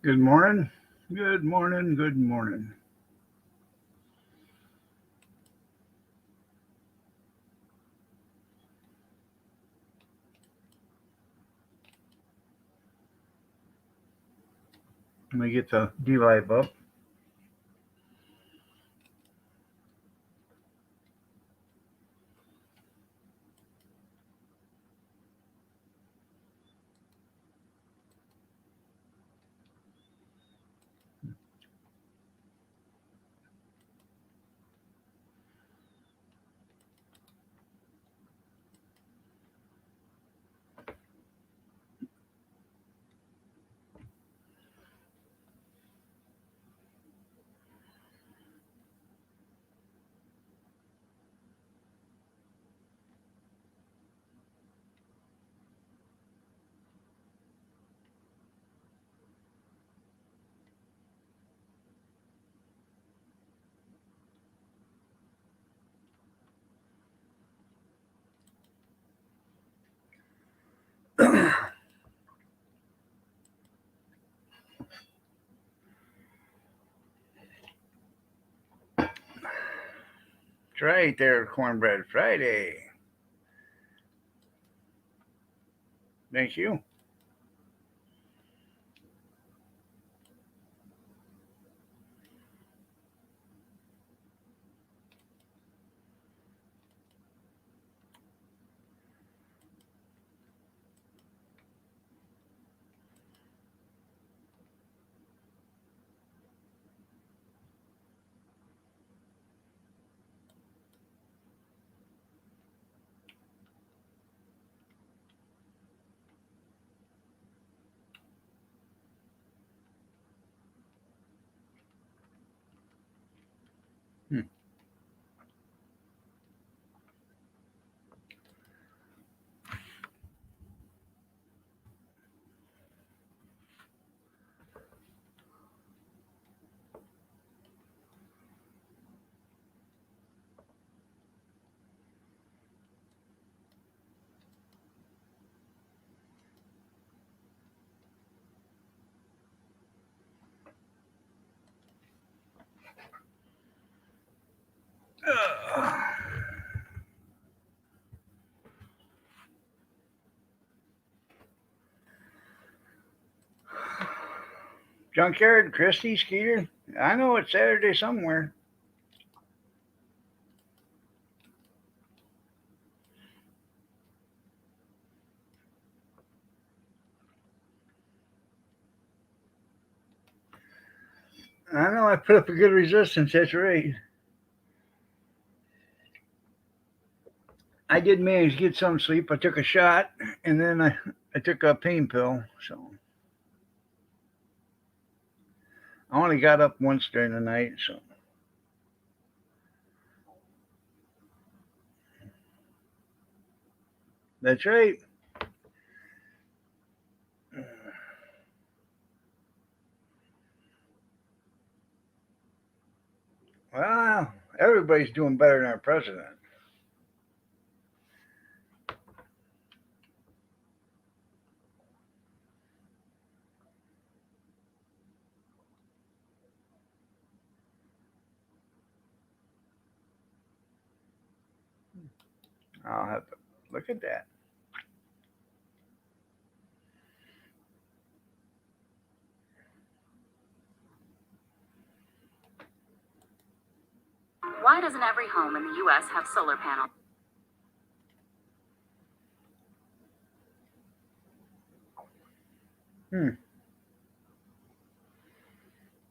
Good morning. Good morning. Good morning. Let me get the D-Live up. That's right there, Cornbread Friday. Thank you. Hmm. Junkyard, Christy, Skeeter. I know it's Saturday somewhere. I know I put up a good resistance. That's right. I did manage to get some sleep. I took a shot, and then I took a pain pill. So I only got up once during the night. So that's right. Well, everybody's doing better than our president. I'll have to look at that. Why doesn't every home in the U.S. have solar panels? Hmm.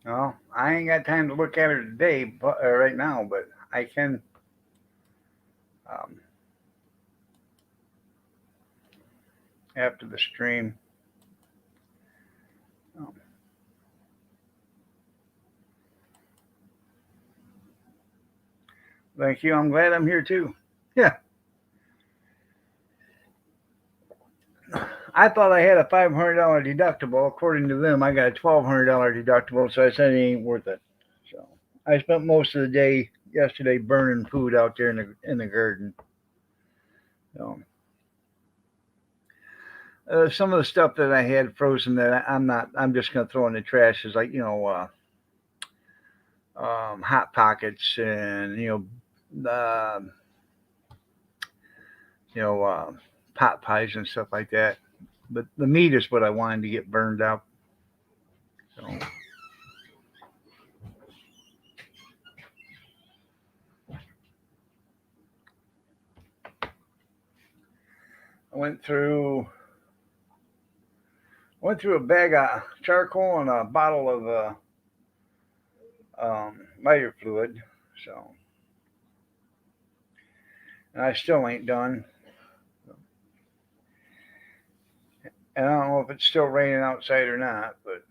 Well, I ain't got time to look at her today, but right now, but I can um, after the stream. Um, thank you. I'm glad I'm here too. Yeah, I thought I had a $500 deductible. According to them, I got a $1,200 deductible, so I said it ain't worth it. So I spent most of the day yesterday burning food out there in the garden. So Some of the stuff that I had frozen that I'm just going to throw in the trash is like, Hot Pockets and, uh, you know, uh, pot pies and stuff like that. But the meat is what I wanted to get burned out. So I went through a bag of charcoal and a bottle of lighter fluid. So, and I still ain't done. And I don't know if it's still raining outside or not, but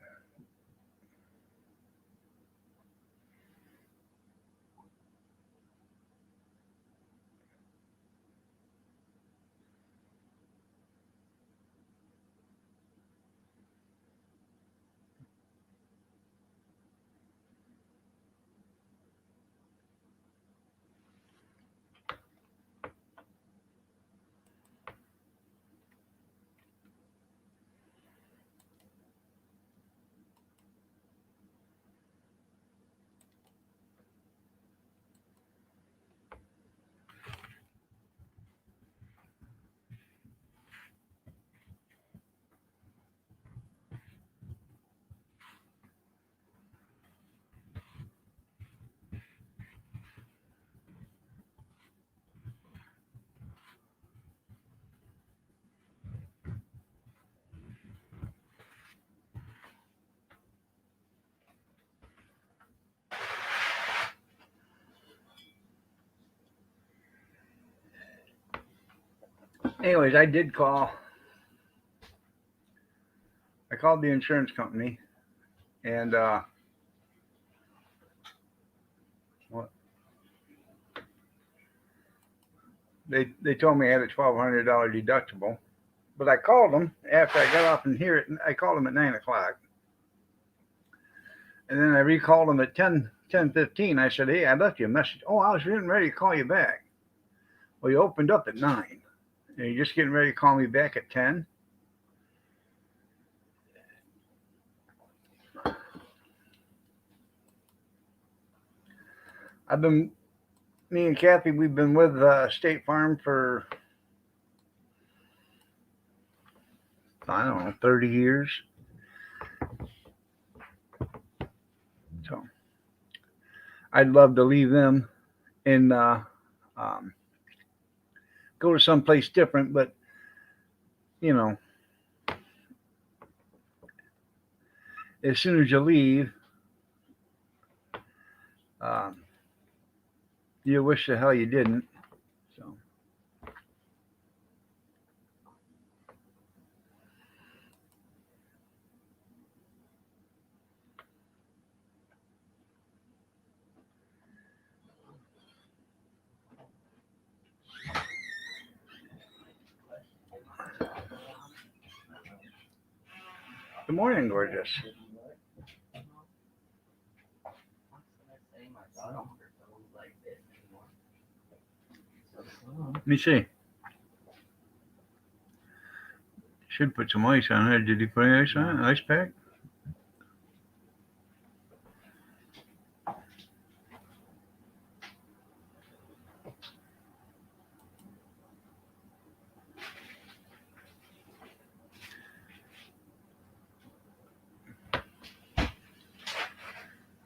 anyways, I did call. I called the insurance company, and what they told me I had a $1,200 deductible. But I called them after I got off and here. I called them at 9 o'clock, and then I recalled them at 10:15. I said, "Hey, I left you a message." Oh, I was getting ready to call you back. Well, you opened up at 9, and you're just getting ready to call me back at 10. I've been Me and Kathy. We've been with State Farm for I don't know 30 years. So I'd love to leave them and um, go to someplace different. But you know, as soon as you leave, um, you wish the hell you didn't. So good morning, gorgeous. Let me see. Should put some ice on it. Did he put ice on it? Ice pack?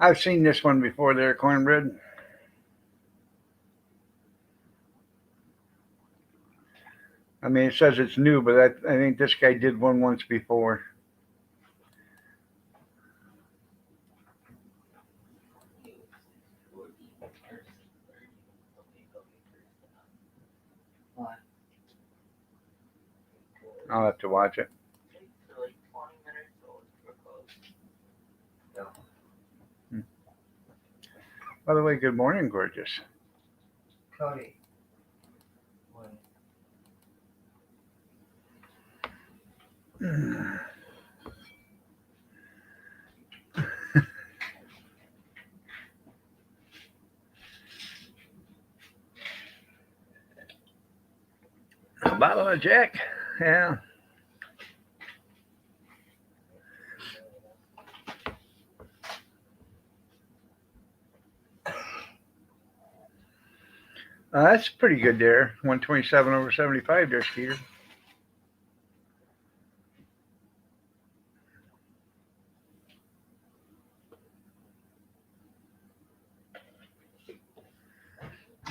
I've seen this one before there, cornbread. I mean, it says it's new, but I think this guy did one once before. I'll have to watch it. Hmm. By the way, good morning, gorgeous. Cody. A bottle of Jack. Yeah. That's pretty good there. 127/75 there, Skeeter.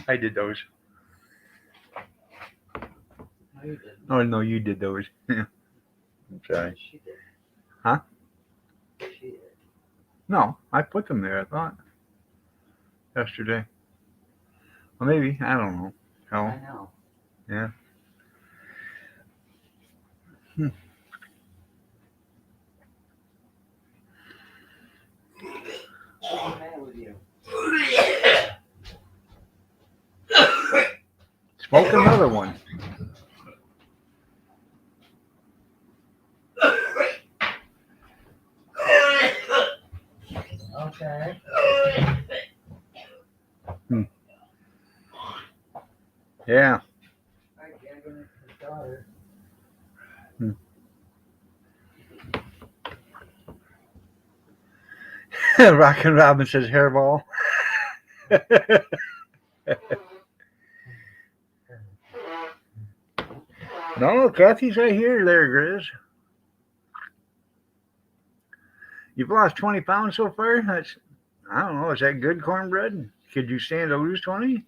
I did those. No, you didn't. Oh no, you did those. I'm sorry. She did. Huh? She did. No, I put them there. I thought yesterday. Well, maybe I don't know. I Oh, know. yeah. Hmm. What's the matter with you? Smoke another one. Okay. Yeah. I gave him his daughter. Rockin' Robin says hairball. No, Kathy's right here. There, Grizz. You've lost 20 pounds so far. That's, I don't know. Is that good cornbread? Could you stand to lose 20?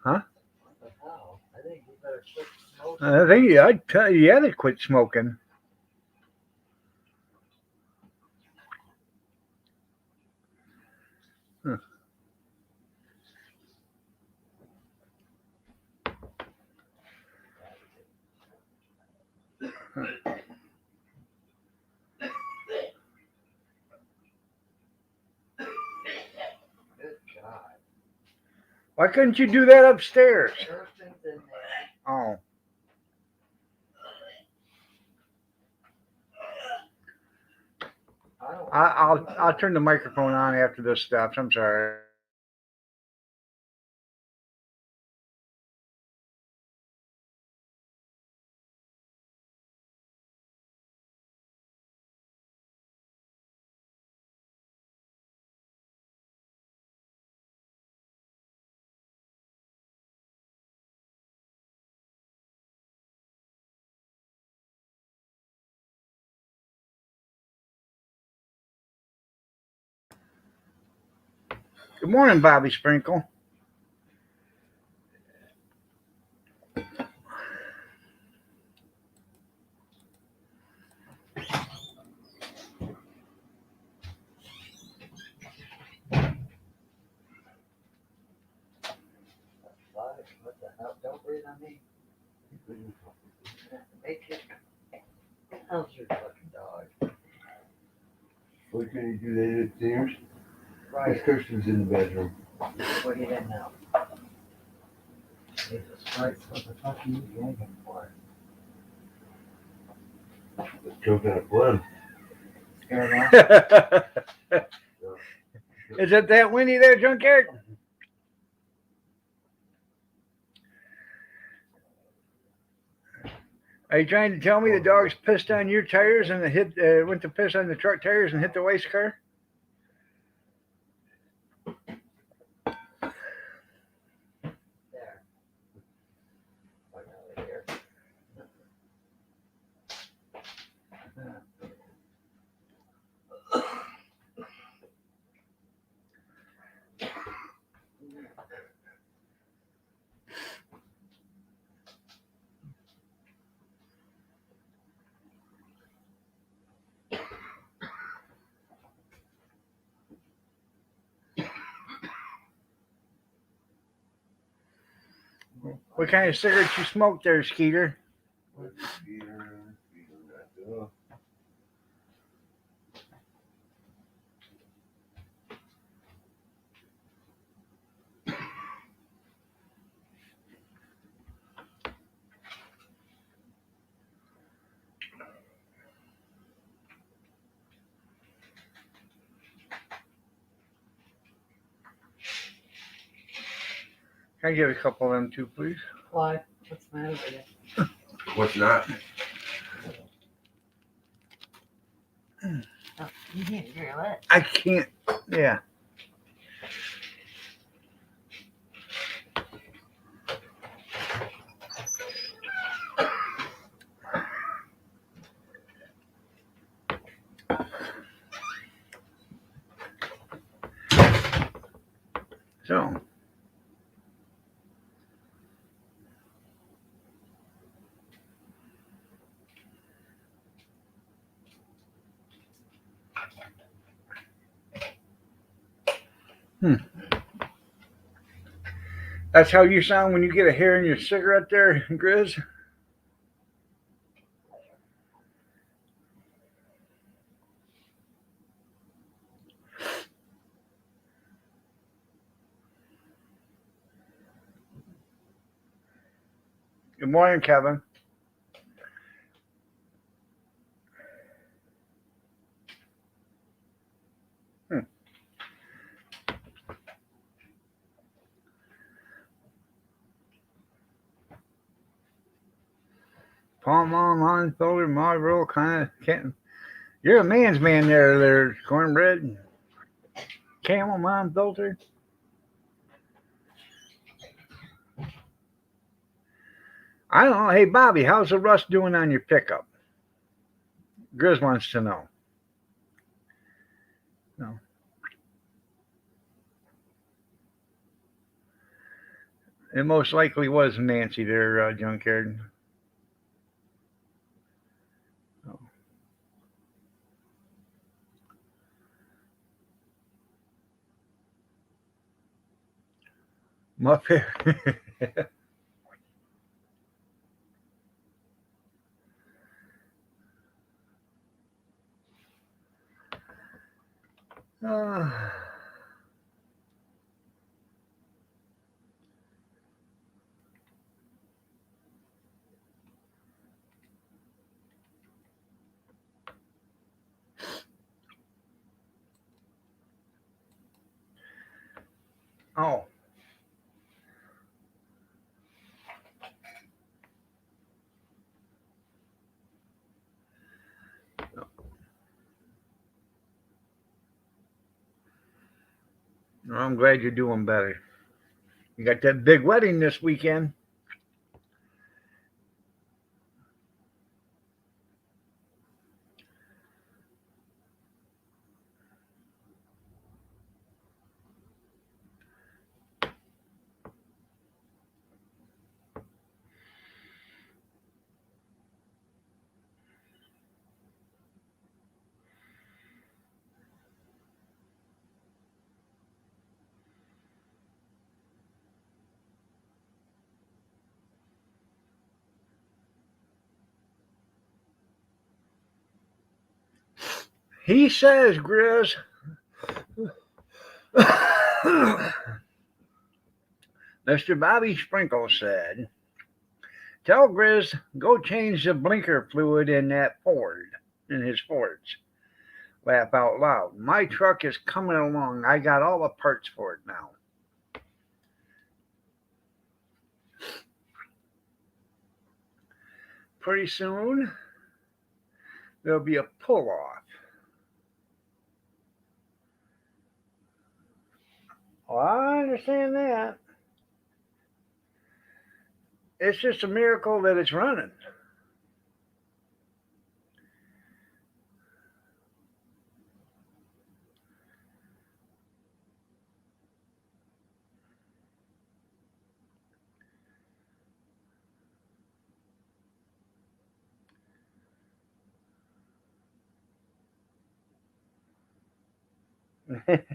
Huh? What the hell? I think you better quit smoking. I think I'd tell you, to quit smoking. Huh. Good God. Why couldn't you do that upstairs? Thurston's in there. Oh, I'll turn the microphone on after this stops. I'm sorry. Good morning, Bobby Sprinkle. What the hell? Don't breathe on me. Make it. How's your fucking dog? Why can't you do that upstairs? Right. Kristen's in the bedroom. What do you didn't know? Jesus Christ, what the fuck are you yanking for? Choking up blood. Scared off? Is it that windy there, Junkyard? Are you trying to tell me the dog's pissed on your tires and it went to piss on the truck tires and hit the waste car? There. Fuck out of here. What kind of cigarettes you smoke there, Skeeter? Can I get a couple of them too, please? Why? What's the matter with you? What's not? You can't drill it. I can't. Yeah. So. That's how you sound when you get a hair in your cigarette there, Grizz? Good morning, Kevin. Palm on line folder, Marlboro kind of can't. You're a man's man there, cornbread. Camel mine filter. I don't know. Hey, Bobby, how's the rust doing on your pickup? Grizz wants to know. No. It most likely was Nancy there, junkyard. Oh. Muff hair. uh, oh. Well, I'm glad you're doing better. You got that big wedding this weekend. He says, Grizz. Mr. Bobby Sprinkle said, tell Grizz, go change the blinker fluid in that Ford, in his Fords. Laugh out loud. My truck is coming along. I got all the parts for it now. Pretty soon, there'll be a pull off. Oh, I understand that. It's just a miracle that it's running.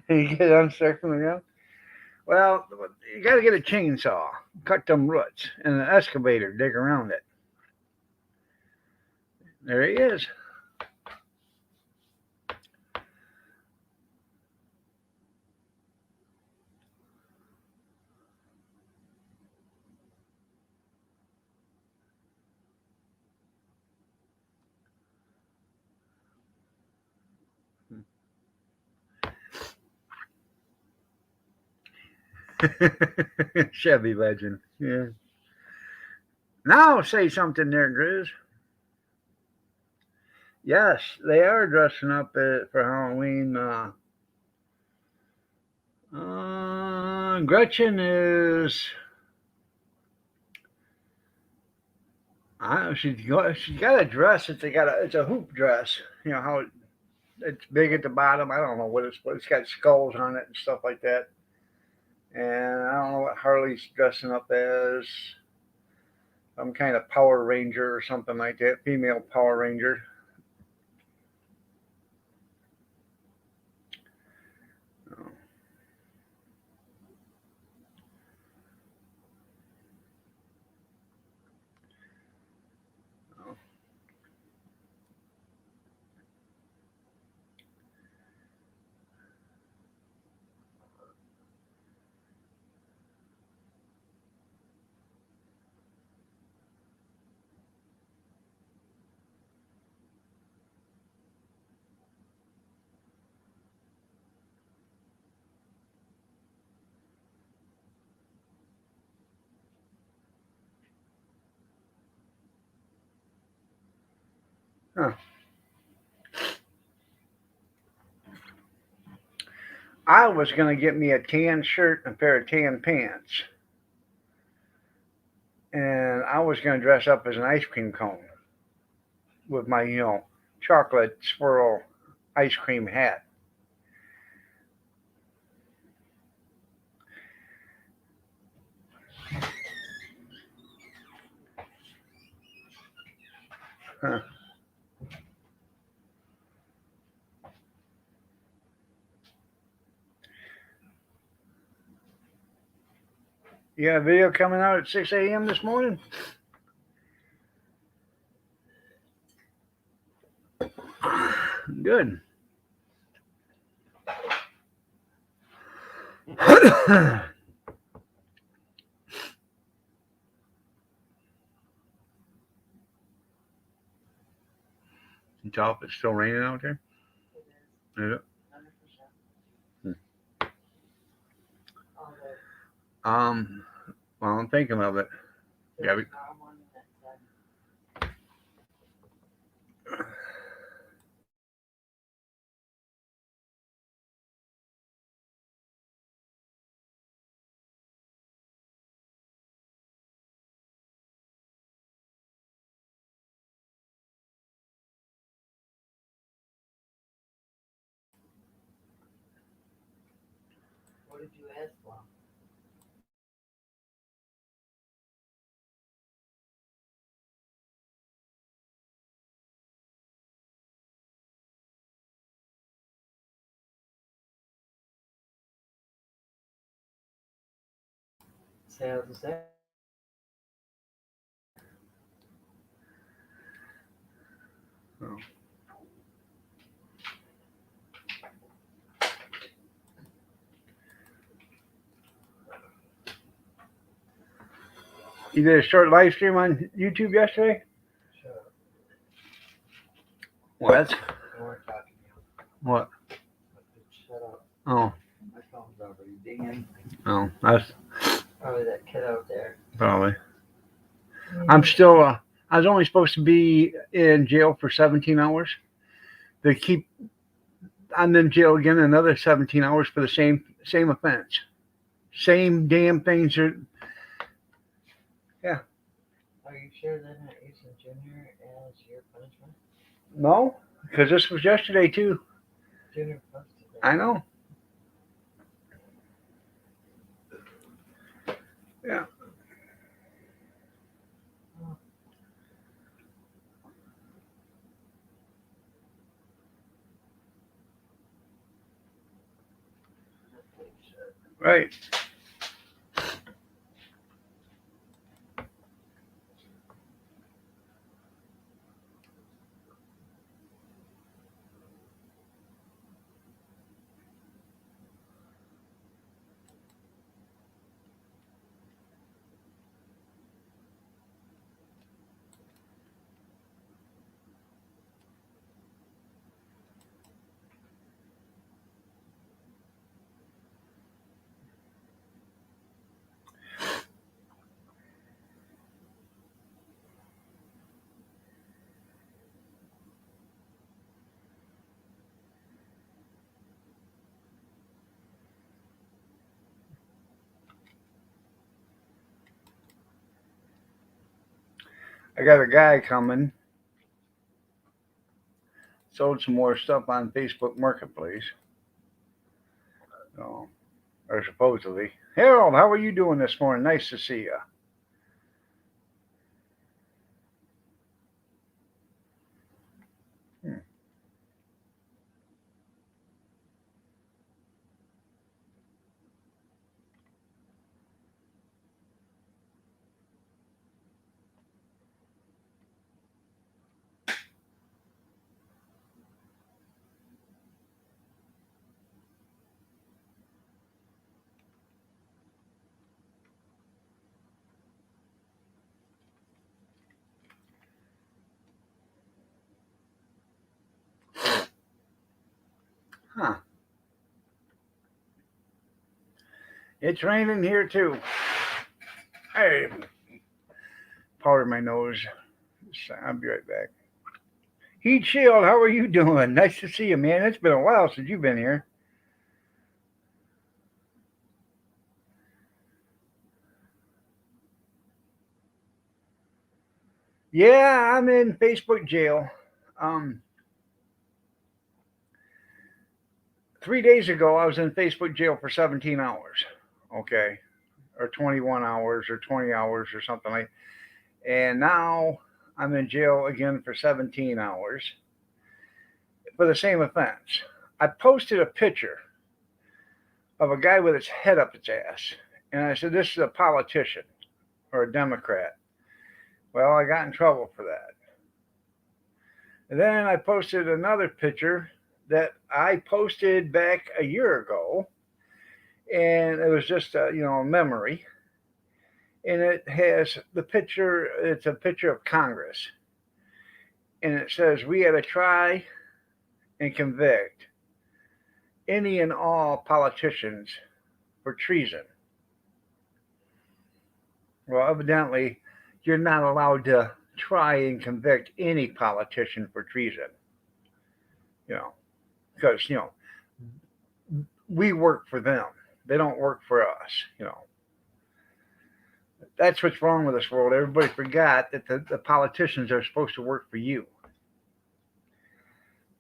You get uncircling around. Well, you got to get a chainsaw, cut them roots, and an excavator, dig around it. There he is. Chevy legend. Yeah. Now say something there, Grizz. Yes, they are dressing up for Halloween. Gretchen is. I don't know, she's got a dress that it's a hoop dress. You know how it's big at the bottom. I don't know what it's, but it's got skulls on it and stuff like that. And I don't know what Harley's dressing up as. Some kind of Power Ranger or something like that. Female Power Ranger. Oh, oh. Huh. I was gonna get me a tan shirt and a pair of tan pants, and I was gonna dress up as an ice cream cone with my chocolate swirl ice cream hat. Huh. You got a video coming out at 6 a.m. this morning? Good. Top, it's still raining out there? It is. Is it? 100%. All Um, well, I'm thinking of it. the Yeah, tomorrow morning at 7. What did you ask for? Sales is there. oh. You did a short live stream on YouTube yesterday? Shut up. Well, that's They weren't talking to you. what? Shut up. Oh, My phone's already dinging. oh, that's Probably that kid out there. probably. I'm still. I was only supposed to be in jail for 17 hours. They keep. I'm in jail again another 17 hours for the same offense. Same damn things. Are you sure they're not using Junior as your punishment? No, because this was yesterday too. Junior posted that. I know. Yeah. Right. I got a guy coming. Sold some more stuff on Facebook Marketplace. So, or supposedly. Harold, how are you doing this morning? Nice to see you. Hmm. Huh. It's raining here too. Hey, powder my nose. I'll be right back. Heat Shield, how are you doing? Nice to see you, man. It's been a while since you've been here. Yeah, I'm in Facebook jail. Um, 3 days ago, I was in Facebook jail for 17 hours. Okay, or 21 hours, or 20 hours, or something like. And now I'm in jail again for 17 hours for the same offense. I posted a picture of a guy with his head up its ass, and I said, "This is a politician or a Democrat." Well, I got in trouble for that. And then I posted another picture that I posted back a year ago, and it was just a memory. And it has the picture. It's a picture of Congress, and it says, "We had to try and convict any and all politicians for treason." Well, evidently, you're not allowed to try and convict any politician for treason. You know, because we work for them; they don't work for us. That's what's wrong with this world. Everybody forgot that the politicians are supposed to work for you.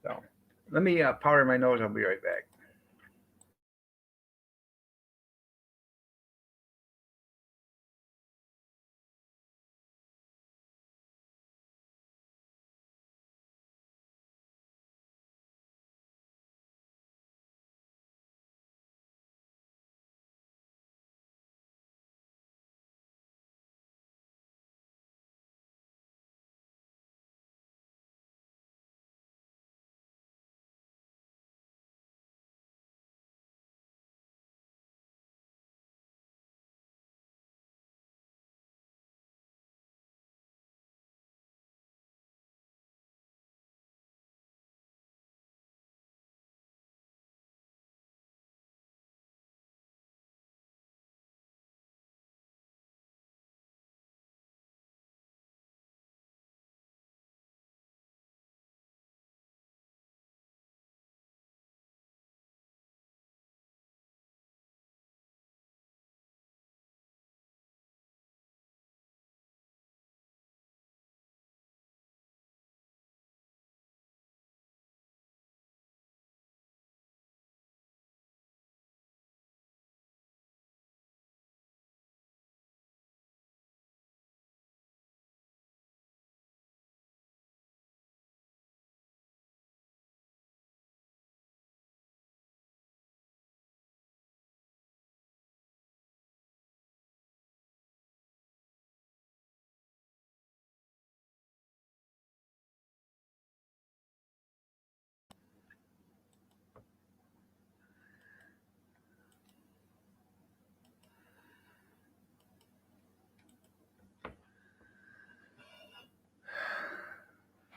So let me powder my nose. I'll be right back.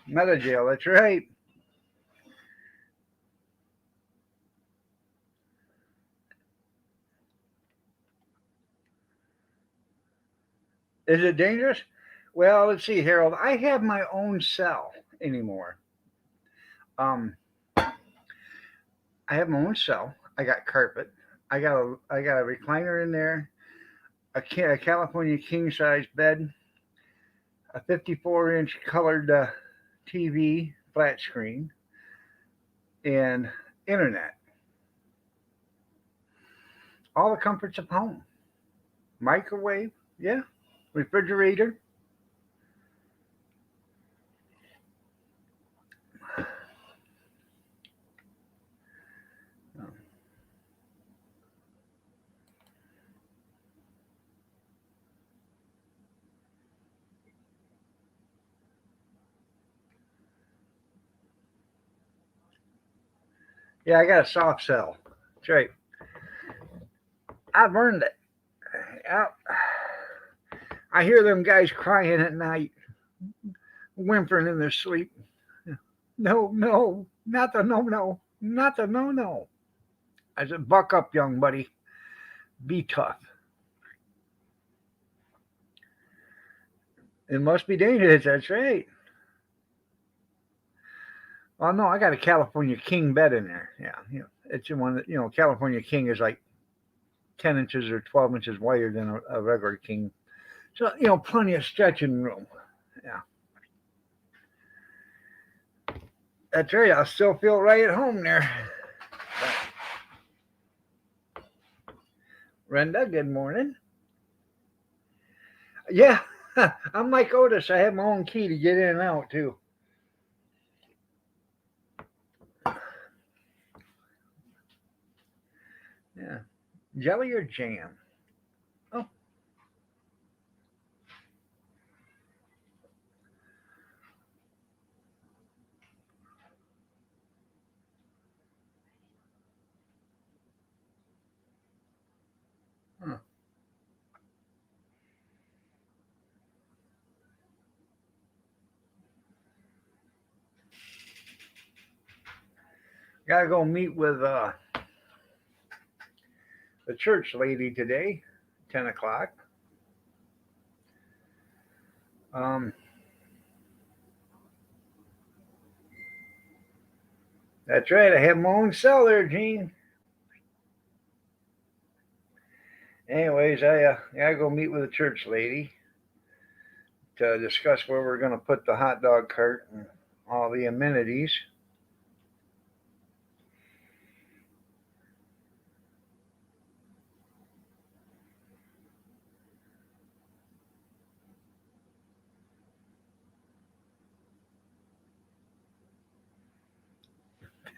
Meta jail. That's right. Is it dangerous? Well, let's see, Harold. I have my own cell anymore. Um, I have my own cell. I got carpet. I got a recliner in there. A California king size bed. a 54-inch colored TV, flat screen, and internet. All the comforts of home. Microwave, yeah, refrigerator. Yeah, I got a soft sell. That's right. I've earned it. I, I hear them guys crying at night, whimpering in their sleep. No, no, not the no, no, not the no, no. I said, buck up, young buddy. Be tough. It must be dangerous. That's right. Well, no, I got a California King bed in there. Yeah, it's one that California King is like 10 inches or 12 inches wider than a regular king. So plenty of stretching room. Yeah, that's right. I still feel right at home there. Brenda, good morning. Yeah, I'm like Otis. I have my own key to get in and out too. Yeah, jelly or jam? Oh, huh. Gotta go meet with the church lady today, 10 o'clock. Um, that's right. I have my own cell there, Gene. Anyways, I gotta go meet with the church lady to discuss where we're gonna put the hot dog cart and all the amenities.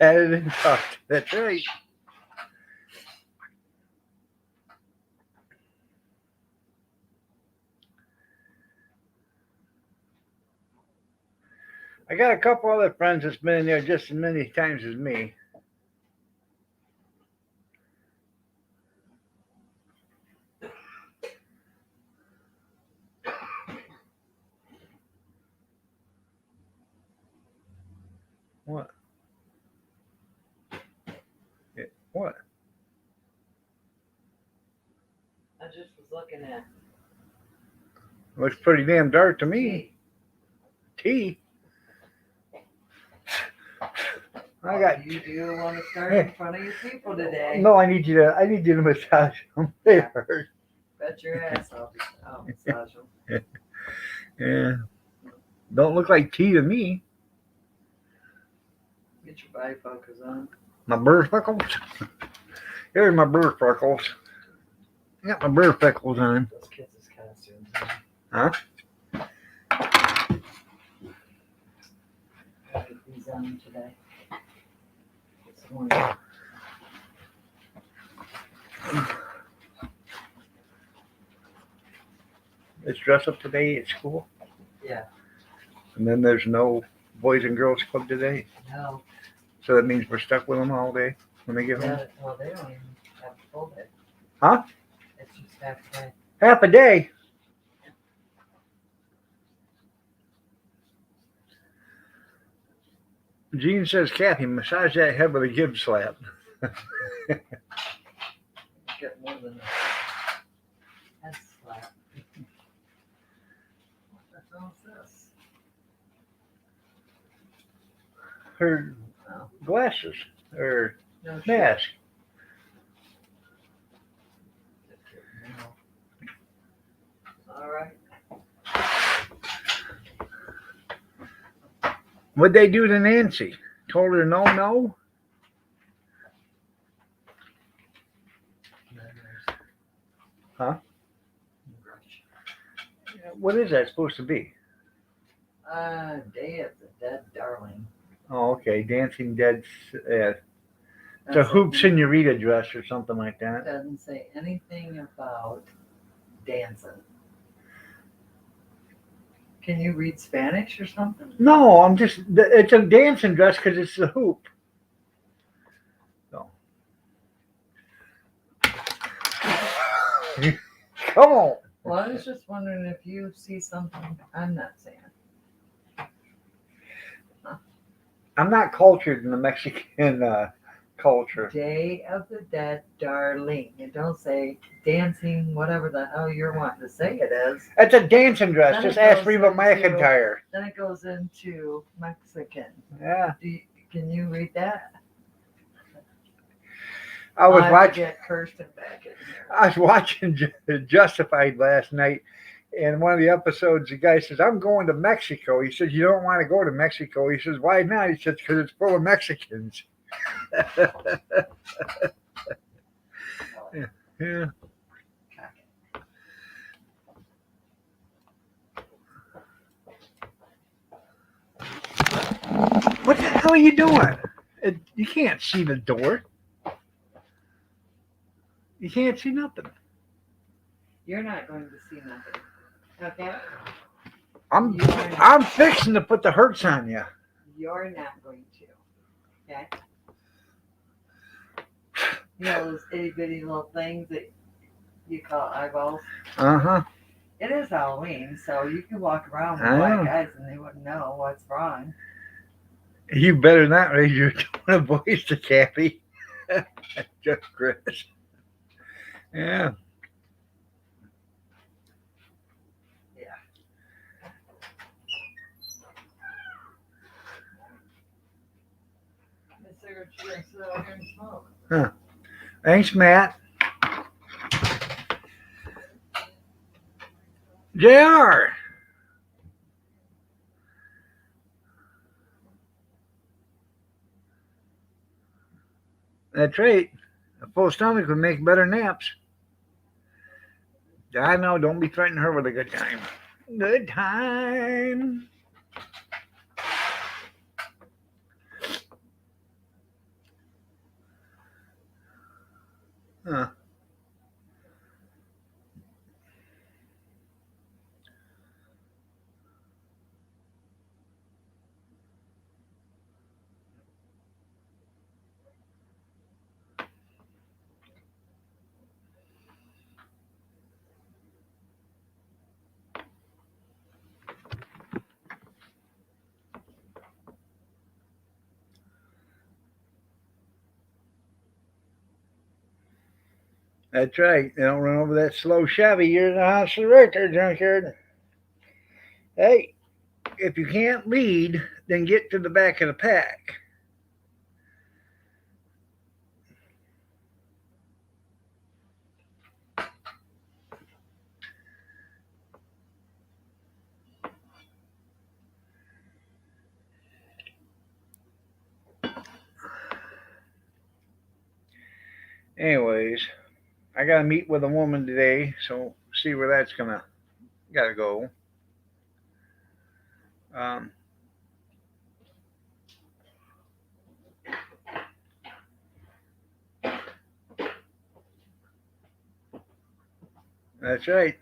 Added and talked. That's right. I got a couple other friends that's been in there just as many times as me. What? What? I just was looking at Looks pretty damn dark to me. Tea. I got. You do want to start in front of your people today. No, I need you to massage them. They hurt. Bet your ass I'll massage them. Yeah. Don't look like tea to me. Get your bifocals on. My burfecles. Here's my burfecles. I got my burfecles on. Those kids' costumes. Huh? I put these on today. This morning. It's dress up today at school. Yeah. And then there's no Boys and Girls Club today. No. So that means we're stuck with them all day when they get home. Yeah, well, they don't even have a full day. Huh? It's just half a day. Half a day. Gene says, Kathy, massage that head with a Gibbs slap. Get more than a head slap. What the hell is this? Her glasses, her No shit. mask. All right. What'd they do to Nancy? Told her no, no? Huh? What is that supposed to be? Day of the Dead Darling. Oh, okay. Dancing Dead. It's a That's hoop it. senorita dress or something like It that. doesn't say anything about dancing. Can you read Spanish or something? No, I'm just. It's a dancing dress because it's a hoop. So. Come on. Well, I was just wondering if you see something I'm not saying. I'm not cultured in the Mexican culture. Day of the Dead Darling. It don't say dancing, whatever the hell you're wanting to say it is. It's a dancing dress. Then Just it ask goes Reba into- McEntire. Then it goes into Mexican. Yeah. Can you read that? I was I'll have to watching. get Kirsten back in here. I was watching Justified last night, and one of the episodes, the guy says, "I'm going to Mexico." He says, "You don't want to go to Mexico." He says, "Why not?" He says, "Because it's full of Mexicans." Yeah. What the hell are you doing? You can't see the door. You can't see nothing. You're not going to see nothing. Okay? I'm fixing to put the hurts on you. You're not going to. Okay? You know those itty bitty little things that you call eyeballs? Uh-huh. It is Halloween, so you can walk around with I black know. eyes and they wouldn't know what's wrong. You better not raise your tone of voice to Kathy. Just Chris. Yeah. The cigarette you guys sit out here and smoke. Thanks, Matt. JR. That's right. A full stomach would make better naps. I know. Don't be threatening her with a good time. Good time. Huh. That's right. They don't run over that slow Chevy. You're in the house right there, junkyard. Hey, if you can't lead, then get to the back of the pack. Anyways, I gotta meet with a woman today, so see where that's gotta go. Um, that's right.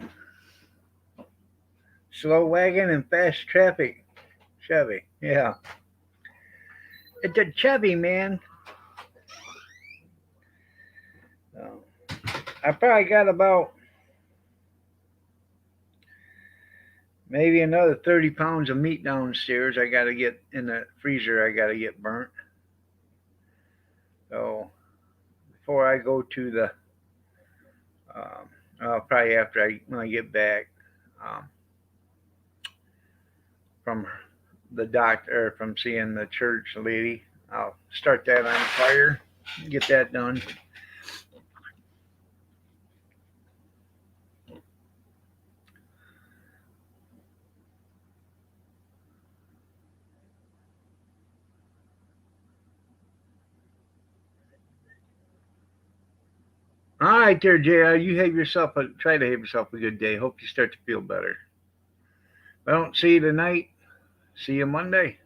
Slow wagon and fast traffic. Chevy. Yeah. It's a Chevy, man. I probably got about maybe another 30 pounds of meat downstairs I got to get in the freezer. I got to get burnt. So before I go to the, probably after when I get back um, from the doctor, from seeing the church lady, I'll start that on fire, get that done. All right, there, JR. You have yourself try to have yourself a good day. Hope you start to feel better. If I don't see you tonight, see you Monday.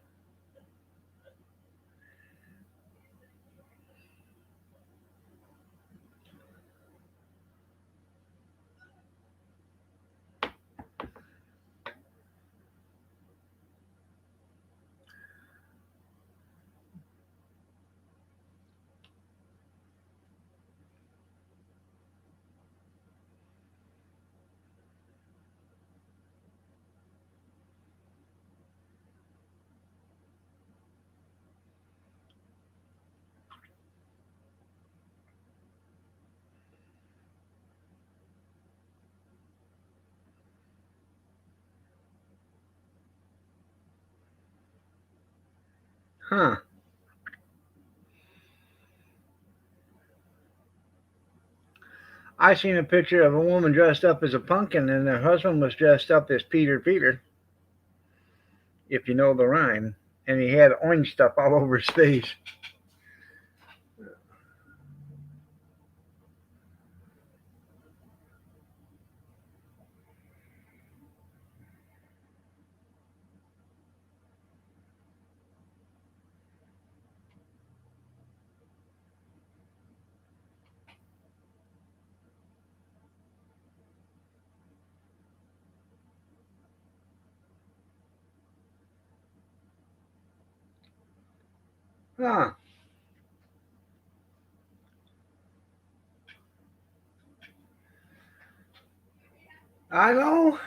Huh. I seen a picture of a woman dressed up as a pumpkin, and her husband was dressed up as Peter, if you know the rhyme, and he had orange stuff all over his face. Huh. I know.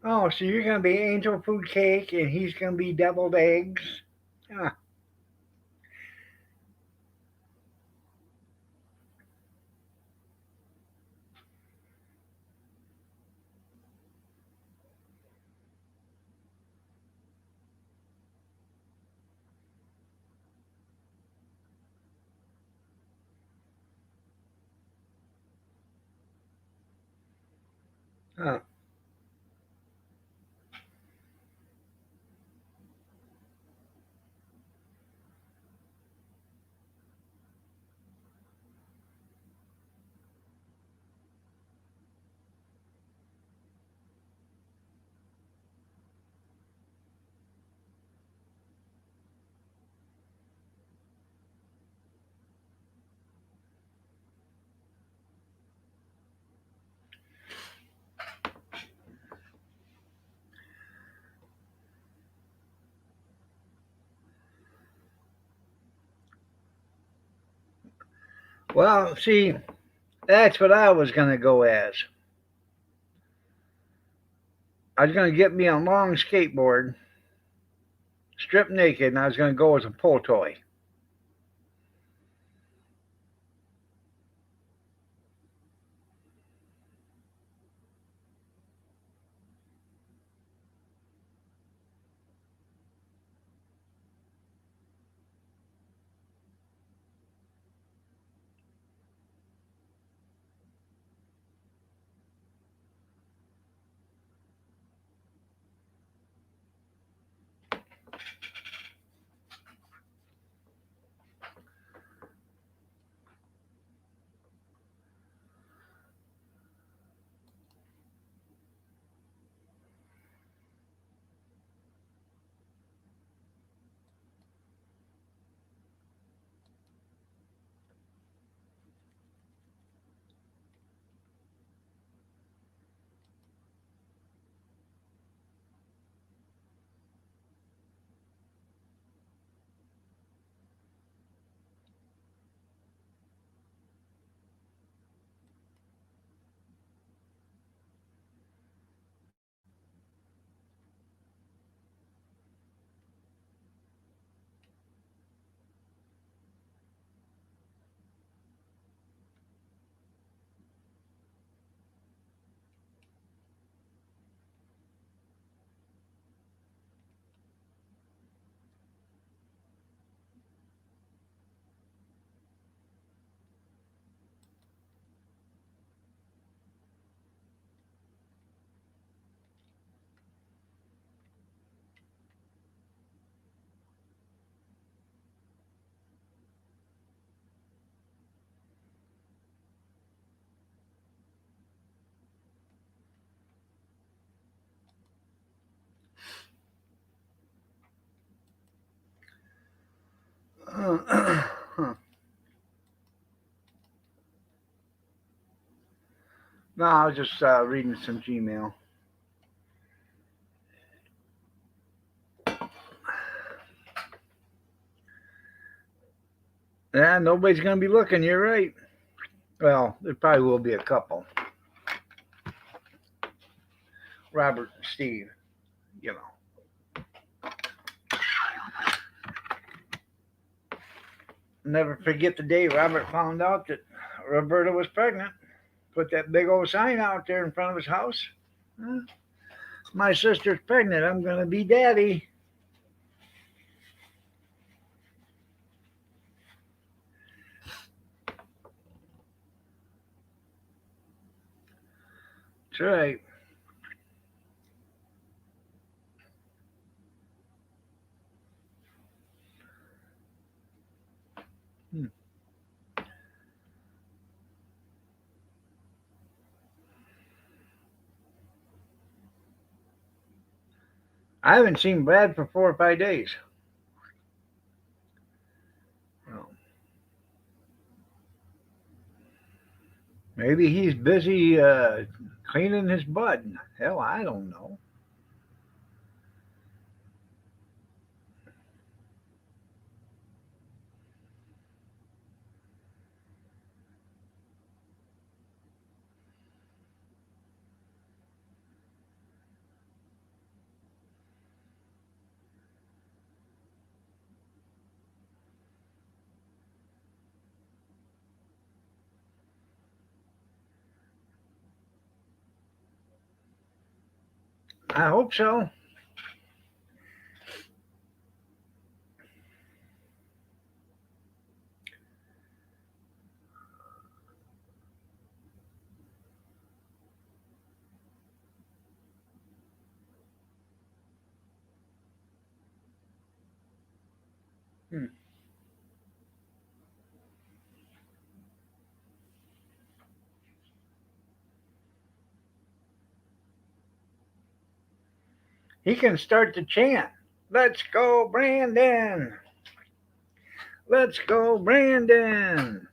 Oh, so you're gonna be angel food cake, and he's gonna be deviled eggs. Huh. Huh. Well, see, that's what I was gonna go as. I was gonna get me a long skateboard, stripped naked, and I was gonna go as a pull toy. No, I was just reading some Gmail. Yeah, nobody's going to be looking. You're right. Well, there probably will be a couple. Robert and Steve, you know. Never forget the day Robert found out that Roberta was pregnant. Put that big old sign out there in front of his house. Huh? My sister's pregnant. I'm going to be daddy. That's right. Hmm. I haven't seen Brad for 4 or 5 days. Oh, maybe he's busy cleaning his butt. Hell, I don't know. I hope so. Hmm. He can start to chant. Let's go, Brandon. Let's go, Brandon.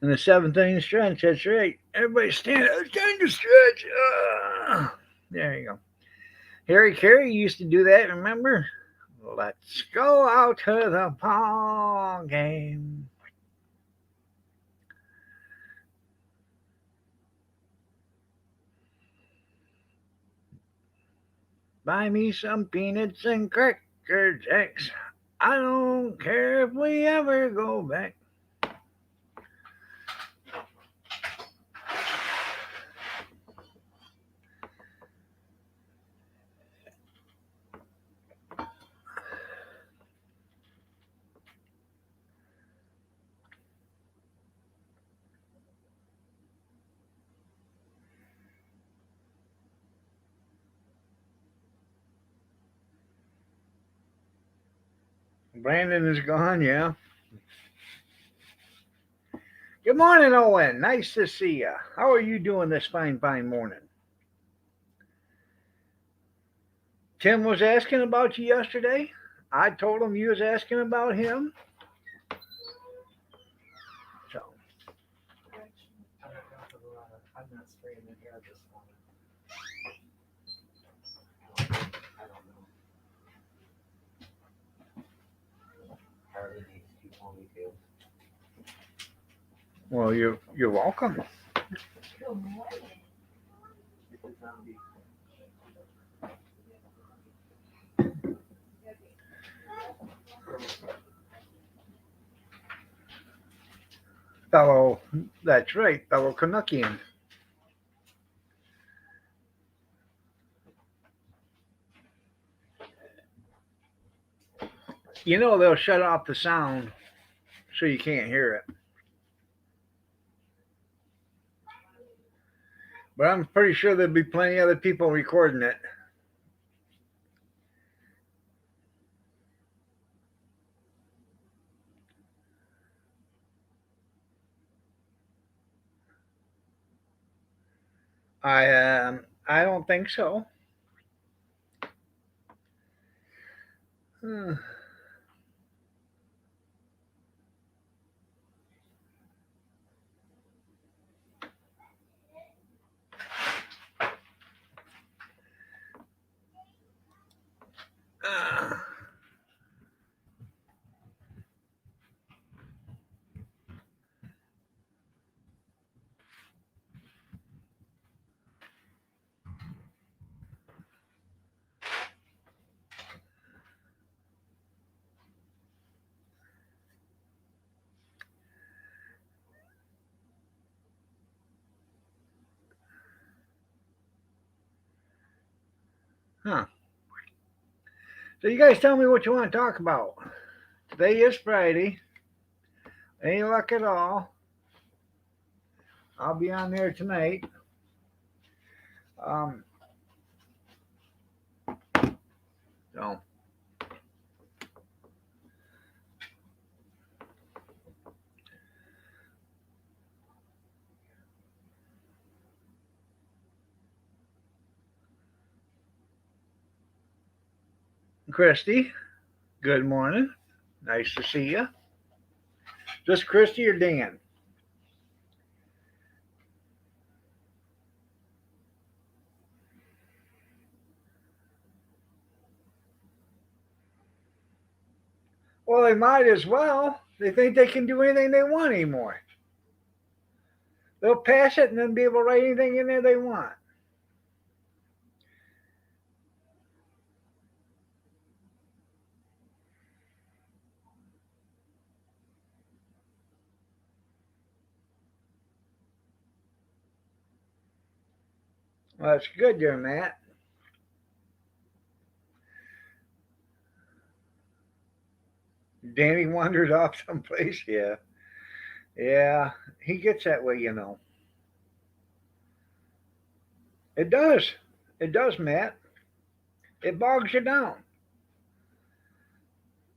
And the seventh inning stretch. That's right. Everybody stand up. It's time to stretch. There you go. Harry Carey used to do that, remember? Let's go out to the ball game. Buy me some peanuts and cracker jacks. I don't care if we ever go back. Brandon is gone, yeah. Good morning, Owen. Nice to see you. How are you doing this fine, fine morning? Tim was asking about you yesterday. I told him you was asking about him. So, I'm not spraying the hair this morning. I don't know. Harley needs 2 ponytails. well, you're welcome. Good morning. It's a zombie. Fellow, that's right, fellow Canuckian. You know they'll shut off the sound so you can't hear it. But I'm pretty sure there'll be plenty of other people recording it. I don't think so. Hmm. Uh, huh. So you guys tell me what you want to talk about. Today is Friday. Any luck at all? I'll be on there tonight. Um, so Christy, good morning. Nice to see you. Just Christy or Dan? Well, they might as well. They think they can do anything they want anymore. They'll pass it and then be able to write anything in there they want. Well, that's good there, Matt. Danny wandered off someplace. Yeah. Yeah. He gets that way, you know. It does. It does, Matt. It bogs you down,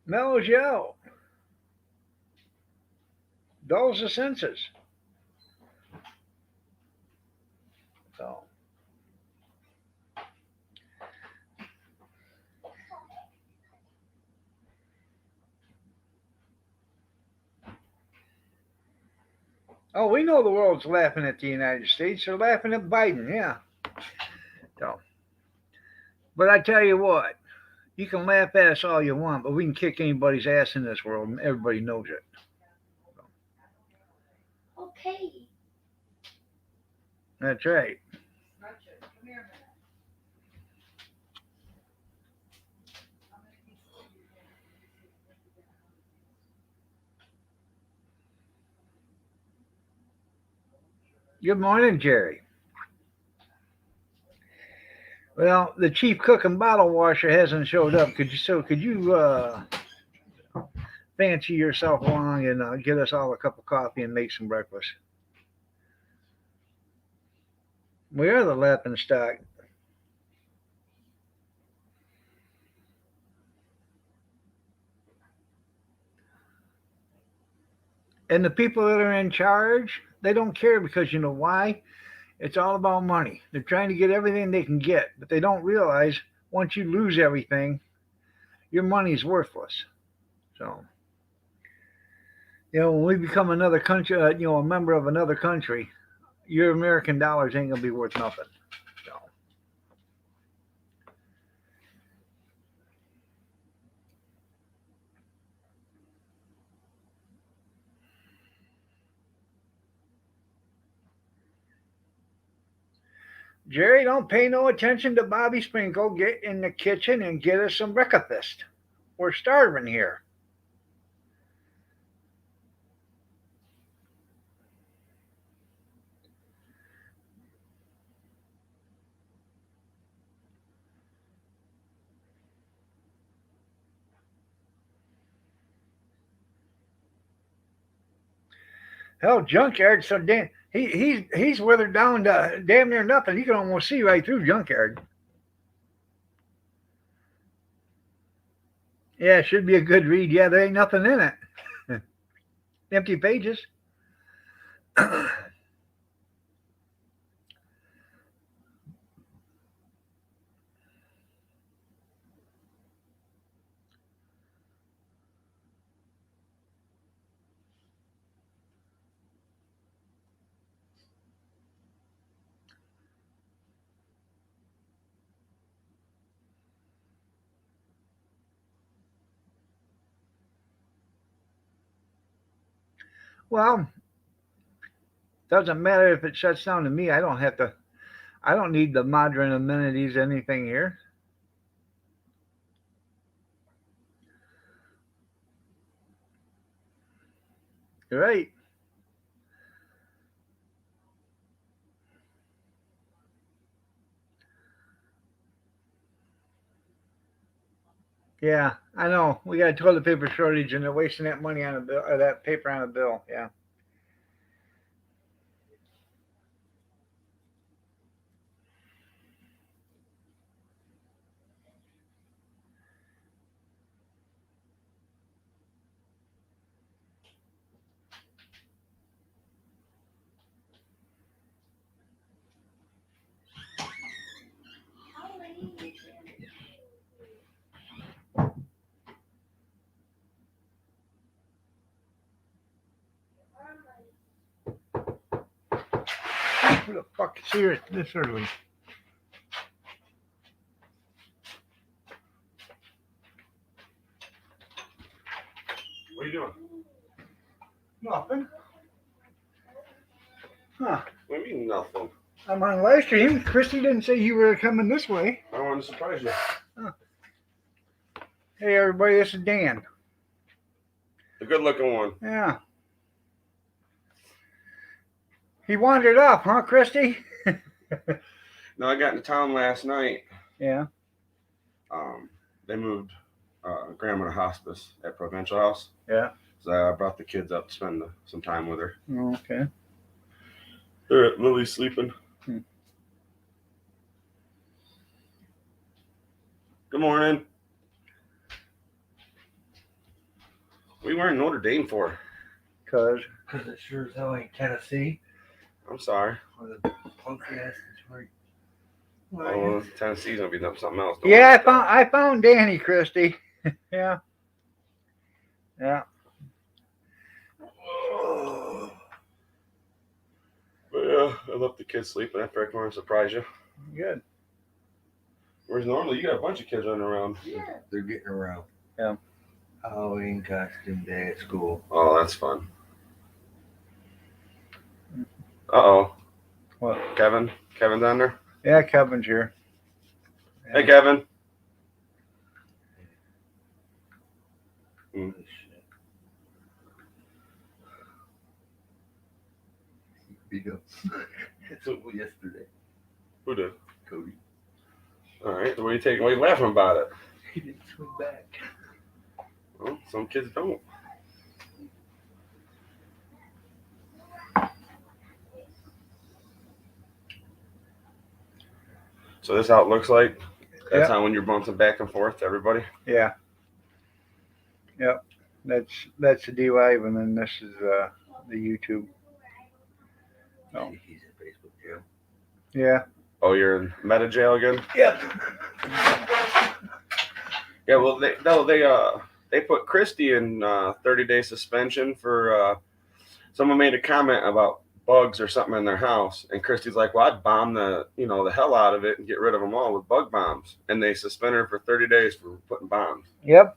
mellows you out, dulls the senses. So, oh, we know the world's laughing at the United States. They're laughing at Biden, yeah. So, but I tell you what, you can laugh at us all you want, but we can kick anybody's ass in this world, and everybody knows it. Okay. That's right. Good morning, Jerry. Well, the chief cook and bottle washer hasn't showed up. Could you fancy yourself along and get us all a cup of coffee and make some breakfast? We are the laughing stock. And the people that are in charge, they don't care because you know why? It's all about money. They're trying to get everything they can get, but they don't realize once you lose everything, your money's worthless. So, when we become another country, a member of another country, your American dollars ain't gonna be worth nothing. So, Jerry, don't pay no attention to Bobby Sprinkle. Get in the kitchen and get us some breakfast. We're starving here. Hell, junkyard. So damn, he's withered down to damn near nothing. You can almost see right through junkyard. Yeah, it should be a good read. Yeah, there ain't nothing in it. Empty pages. Well, doesn't matter if it shuts down to me. I don't have to. I don't need the modern amenities, anything here. You're right. Yeah, I know. We got a toilet paper shortage, and they're wasting that money on a bill, or that paper on a bill. Yeah. Who the fuck is here this early? What are you doing? Nothing. Huh. What do you mean nothing? I'm on live stream. Christy didn't say you were coming this way. I wanted to surprise you. Hey, everybody, this is Dan. The good looking one. Yeah. He wandered off, huh, Christy? No, I got into town last night. Yeah. They moved grandma to hospice at Provincial House. Yeah. So I brought the kids up to spend some time with her. Okay. They're at Lily's sleeping. Good morning. We were in Notre Dame for. Cause it sure as hell ain't Tennessee. I'm sorry. Or the punky ass Detroit. Oh, Tennessee's gonna be something else. Don't yeah, worry. I found Danny, Christy. Yeah. Yeah. But yeah, I left the kids sleeping after I come and surprise you. Good. Whereas normally you got a bunch of kids running around. They're getting around. Yeah. Halloween costume day at school. Oh, that's fun. Uh-oh. What? Kevin? Kevin's on there? Yeah, Kevin's here. Hey, Kevin. Holy shit. He beat up someone yesterday. Who did? Cody. All right. So what are you taking? Why are you laughing about it? He didn't swing back. Well, some kids don't. So this is how it looks like. That's how when you're bouncing back and forth to everybody. Yeah. Yep. That's the D-Live, and then this is the YouTube. Oh. He's in Facebook jail. Yeah. Oh, you're in mAdE jail again? Yep. Yeah. Well, they put Christy in 30-day suspension for someone made a comment about bugs or something in their house, and Christy's like, "Well, I'd bomb the hell out of it and get rid of them all with bug bombs." And they suspended her for 30 days for putting bombs. Yep.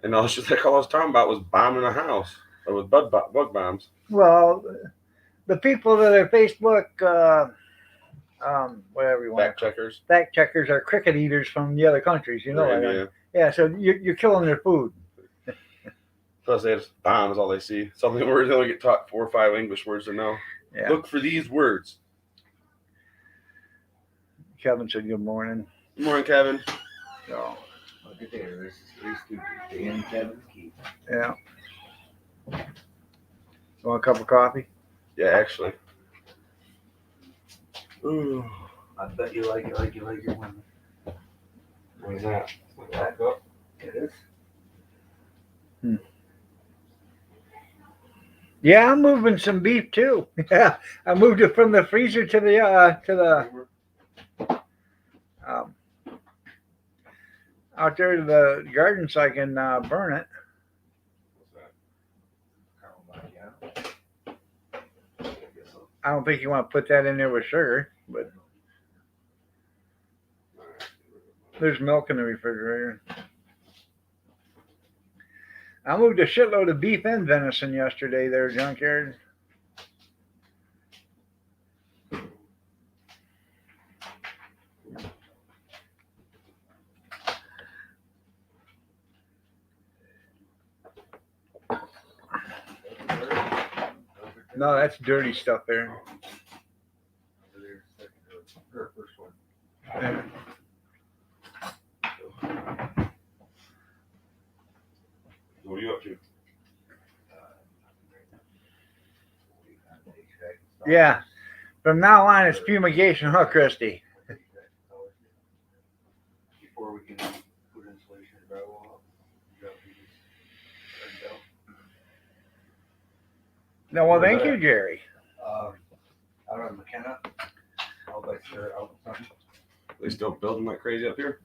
And all she's like, all I was talking about was bombing a house with bug bombs. Well, the people that are Facebook, whatever you want, Fact checkers. fact checkers are cricket eaters from the other countries. You know. Yeah. Yeah. So you're killing their food. Plus, they have bombs. All they see. Something where they only get taught 4 or 5 English words to know. Yeah. Look for these words. Kevin said good morning. Good morning, Kevin. So Look at there. This is 3 stupid. Dan Kevin's key. yeah. You want a cup of coffee? Yeah, actually. Ooh. I bet you like it when What is that? back up. It is. Yeah, I'm moving some beef too. Yeah, I moved it from the freezer to the out there to the garden so I can burn it. I don't think you want to put that in there with sugar, but there's milk in the refrigerator. I moved a shitload of beef and venison yesterday there, junkyard. No, that's dirty stuff there. First one. Yeah. What are you up to? Yeah. From now on, it's fumigation, huh, Christy? Before we can put insulation and drywall up. No, well, thank you, Jerry. Out on McKenna. Out by Sarah, out front. They still building like crazy up here?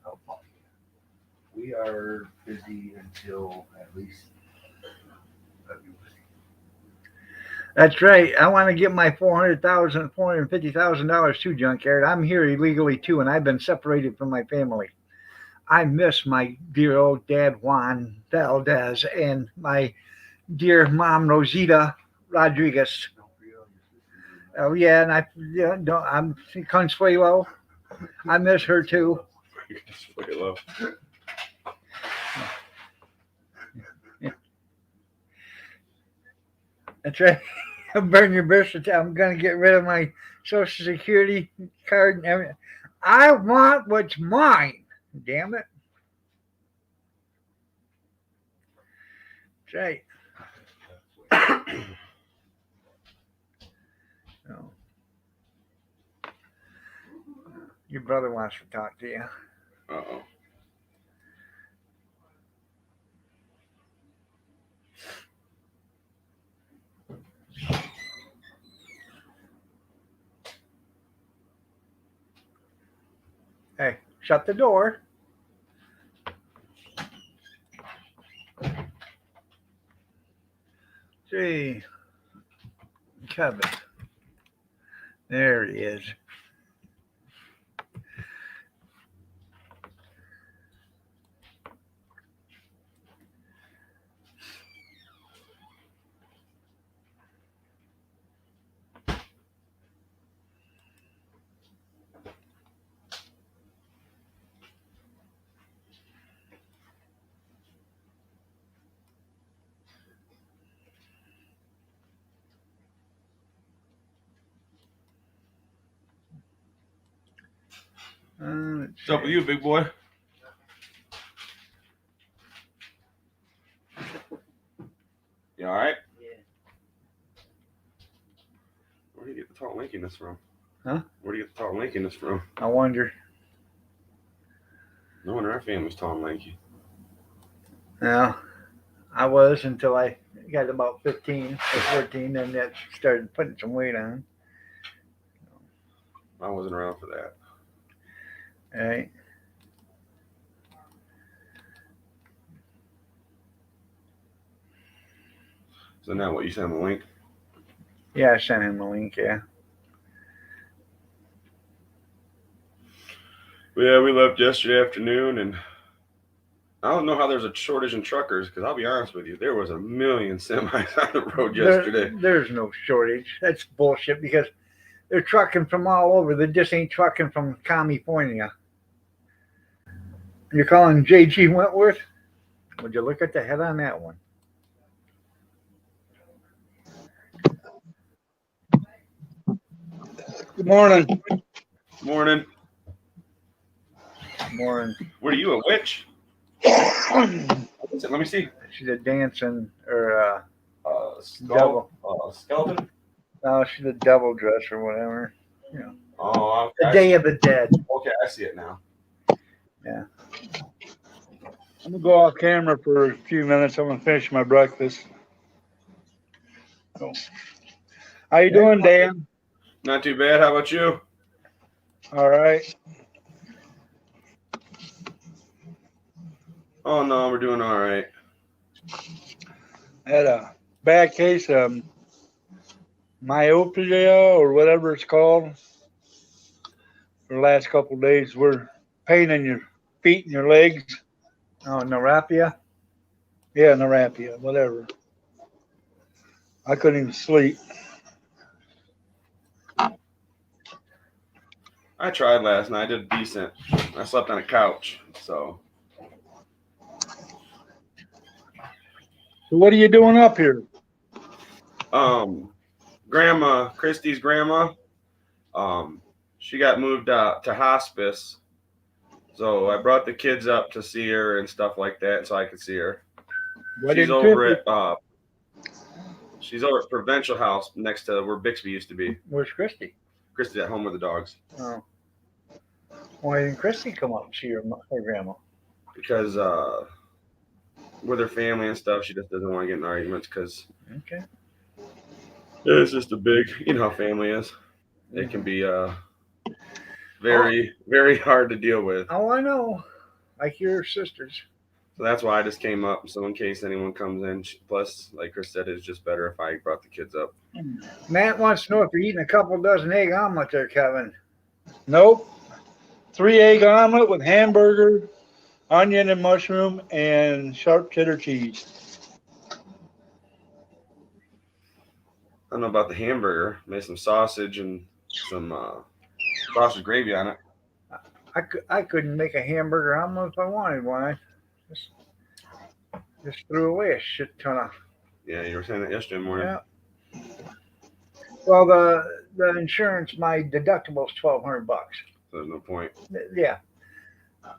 We are busy until at least February. That's right. I want to get my $450,000 to junkyard. I'm here illegally too, and I've been separated from my family. I miss my dear old dad Juan Valdez and my dear mom Rosita Rodriguez. Oh yeah, and I'm Consuelo. I miss her too. Look at low. That's right. Burn your birth certificate. I'm gonna get rid of my Social Security card and everything. I want what's mine. Damn it. That's right. Oh. Your brother wants to talk to you. Uh-oh. Hey, shut the door. See, Kevin. There he is. What's up with you, big boy? You all right? Yeah. Where do you get the tall lankiness from? Huh? Where do you get the tall lankiness from? I wonder. No one in our family's tall and lanky. Yeah, I was until I got about 15 or 14, and that started putting some weight on. I wasn't around for that. Right. So now what, you send him a link? Yeah, I sent him a link, yeah. Yeah, we left yesterday afternoon, and I don't know how there's a shortage in truckers, because I'll be honest with you, there was a million semis on the road yesterday. There's no shortage. That's bullshit because they're trucking from all over. They just ain't trucking from California. You're calling J.G. Wentworth? Would you look at the head on that one? Good morning. Morning. More What are you, a witch? Let me see. she's a dancing or Skeleton? no, she's a devil dress or whatever. Oh, The okay. Day of the Dead. Okay, I see it now. Yeah. I'm gonna go off camera for a few minutes. I'm gonna finish my breakfast. So, how you doing, Dan? Not too bad. How about you? All right. Oh, no, we're doing all right. I had a bad case of myopia or whatever it's called for the last couple of days. We're pain in your feet and your legs. Oh, Narapia? Yeah, Narapia, whatever. I couldn't even sleep. I tried last night. I did decent. I slept on a couch. So So what are you doing up here? grandma, Christy's grandma, she got moved to hospice. So I brought the kids up to see her and stuff like that, so I could see her. What She's did over Christy- at she's over at Provincial House next to where Bixby used to be. Where's Christy? Christy's at home with the dogs Oh. Why didn't Christy come up and see her grandma? because with her family and stuff, she just doesn't want to get in arguments because Okay. it's just a big, you know how family is. It can be very, very hard to deal with. Oh, I know. Like your sisters. So that's why I just came up. So in case anyone comes in, plus, like Chris said, it's just better if I brought the kids up. Matt wants to know if you're eating a couple dozen egg omelet there, Kevin. Nope. 3-egg omelet with hamburger, onion and mushroom, and sharp cheddar cheese. I don't know about the hamburger. Made some sausage and some sausage gravy on it. I couldn't make a hamburger omelet if I wanted one. I just threw away a shit ton of. Yeah, you were saying that yesterday morning. Yeah. Well, the insurance, my deductible is $1,200. So there's no point. Yeah,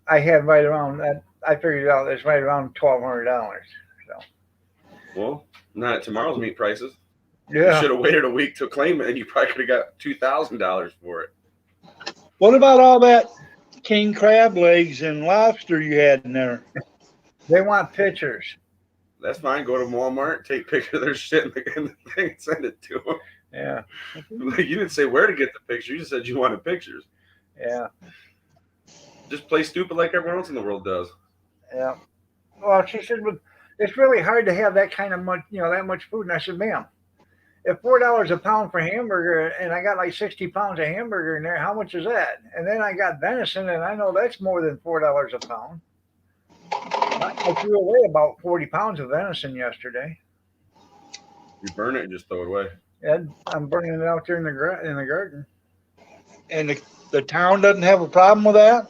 I had right around that. I figured out it's right around $1,200. Well, not at tomorrow's meat prices. You Yeah. should have waited a week to claim it, and you probably could have got $2,000 for it. What about all that king crab legs and lobster you had in there? They want pictures. That's fine. Go to Walmart, take pictures of their shit in the thing, and send it to them. Yeah. Like, you didn't say where to get the picture. You just said you wanted pictures. Yeah. Just play stupid like everyone else in the world does. Yeah. Well, she said, "Well, it's really hard to have that kind of much, that much food." And I said, "Ma'am, if $4 a pound for hamburger, and I got like 60 pounds of hamburger in there, how much is that? And then I got venison, and I know that's more than $4 a pound. I threw away about 40 pounds of venison yesterday. You burn it and just throw it away. And I'm burning it out there in the garden. And the town doesn't have a problem with that?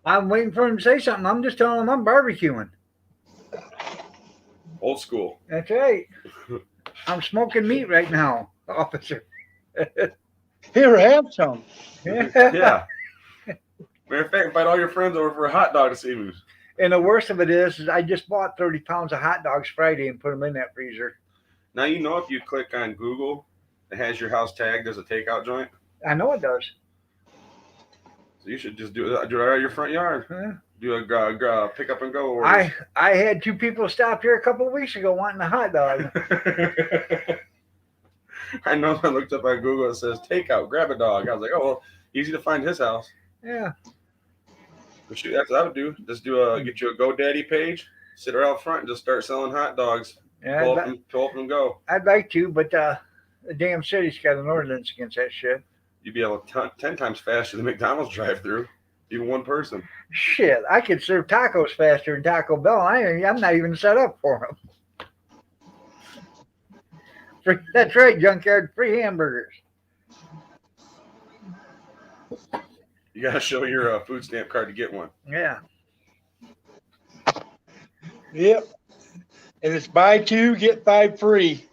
I'm waiting for him to say something. I'm just telling him I'm barbecuing. Old school. That's right. I'm smoking meat right now, officer. Here, have some. Yeah. Matter of fact, invite all your friends over for a hot dog this evening. And the worst of it is I just bought 30 pounds of hot dogs Friday and put them in that freezer. Now, you know, if you click on Google, it has your house tagged as a takeout joint. I know it does. So you should just do it right out of your front yard. Huh? Do a pick up and go order. I had two people stop here a couple of weeks ago wanting a hot dog. I know. I looked up on Google. It says takeout. Grab a dog. I was like, oh, well, easy to find his house. Yeah. But shoot, that's what I would do. Just get you a GoDaddy page, sit right out front, and just start selling hot dogs. Yeah, Pull up and go. I'd like to, but the damn city's got an ordinance against that shit. You'd be able to 10 times faster than McDonald's drive-through, even one person. Shit, I could serve tacos faster than Taco Bell. I'm not even set up for them. That's right, junkyard, free hamburgers. You got to show your food stamp card to get one. Yeah. Yep. And it's buy 2, get 5 free.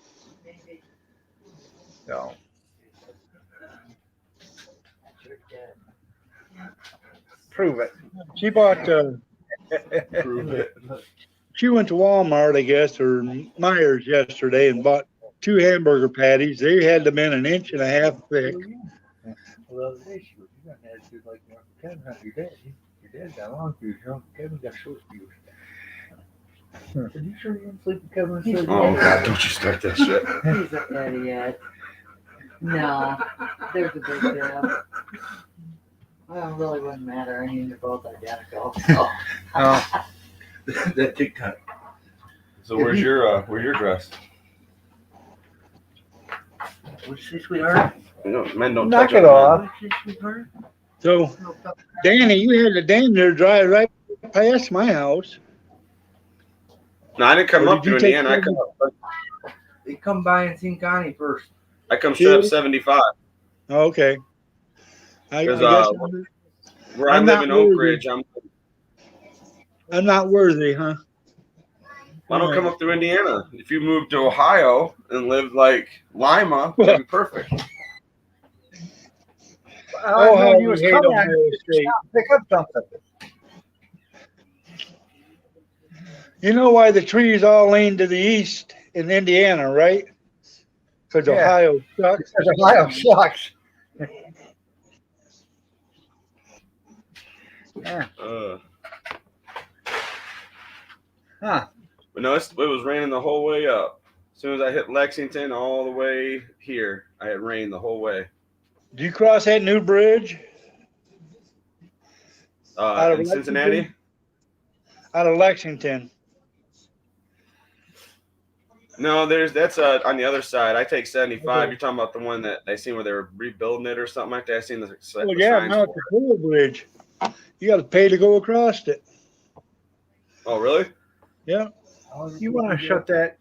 So. Prove it. She bought, Prove it. she went to Walmart, I guess, or Myers yesterday and bought 2 hamburger patties. They had them in 1.5 inches thick. Well, the issue is you're going to have to, like, Kevin, your dad got long fuse, Kevin got short fuse. Are you sure you didn't sleep with Kevin? Oh, God, don't you start that shit. He's an idiot. No, there's a big deal. Well, it really wouldn't matter. I mean, they're both identical. So. Oh, That TikTok. So where's your dress? What'd you say, sweetheart? No, men don't knock touch it on off. What'd you say, sweetheart? So, Danny, you had to damn near drive right past my house. No, I didn't come Or up did you through take Indiana. They come by and seen Connie first. I come straight up 75 Okay. I because guess where I I'm live not in Oak worthy. Ridge, I'm not worthy, huh? I don't come up through Indiana. If you moved to Ohio and lived like Lima, that'd be perfect. I Oh, know how you we was hate coming. I Ohio had to State. stop and pick up something. You know why the trees all lean to the east in Indiana, right? Because Yeah. Ohio sucks. Because Ohio sucks. Yeah. Huh. But no, it was raining the whole way up. As soon as I hit Lexington, all the way here, I had rain the whole way. Do you cross that new bridge out of In Cincinnati? Lexington? Out of Lexington. No, that's on the other side. I take 75. Okay. You're talking about the one that I seen where they were rebuilding it or something like that. I seen the Oh, the yeah, signs now it's for a it. full bridge. You got to pay to go across it. Oh, really? Yeah. You want to shut that?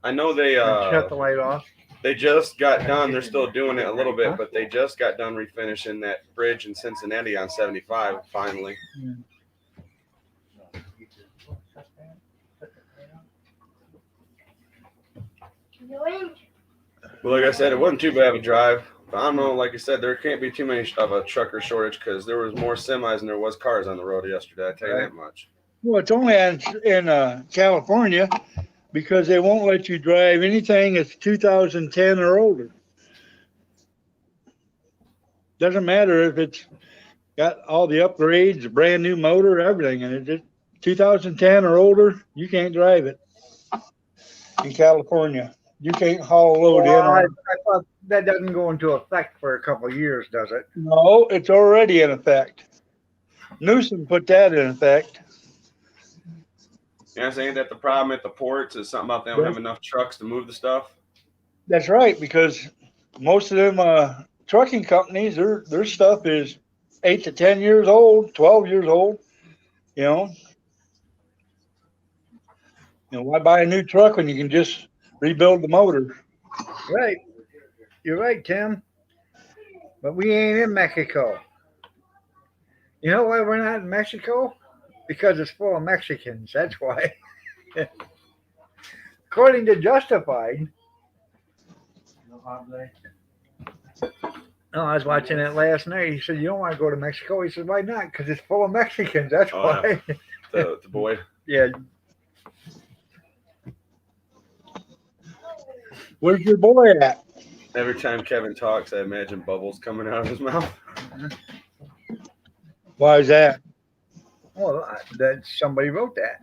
I know they Shut the light off. they just got done. They're still doing it a little bit, but they just got done refinishing that bridge in Cincinnati on 75 finally. Well, like I said, it wasn't too bad of a drive. But I don't know. Like I said, there can't be too many of a trucker shortage because there was more semis than there was cars on the road yesterday. I tell you that much. Well, it's only in California because they won't let you drive anything that's 2010 or older. Doesn't matter if it's got all the upgrades, a brand new motor, everything, and it's 2010 or older, you can't drive it in California. You can't haul a load Well, I in. thought that doesn't go into effect for a couple of years, does it? No, it's already in effect. Newsom put that in effect. Yeah, I'm saying that the problem at the ports is something about they don't have enough trucks to move the stuff. That's right, because most of them trucking companies, their stuff is 8 to 10 years old, 12 years old. You know, why buy a new truck when you can just rebuild the motor? Right. You're right, Tim. But we ain't in Mexico. You know why we're not in Mexico? Because it's full of Mexicans. That's why. According to Justified. No, I was watching it last night. He said, "You don't want to go to Mexico." He said, "Why not?" Because it's full of Mexicans. That's why. Yeah. The boy. Yeah. Where's your boy at? Every time Kevin talks, I imagine bubbles coming out of his mouth. Why is that? Well, that somebody wrote that.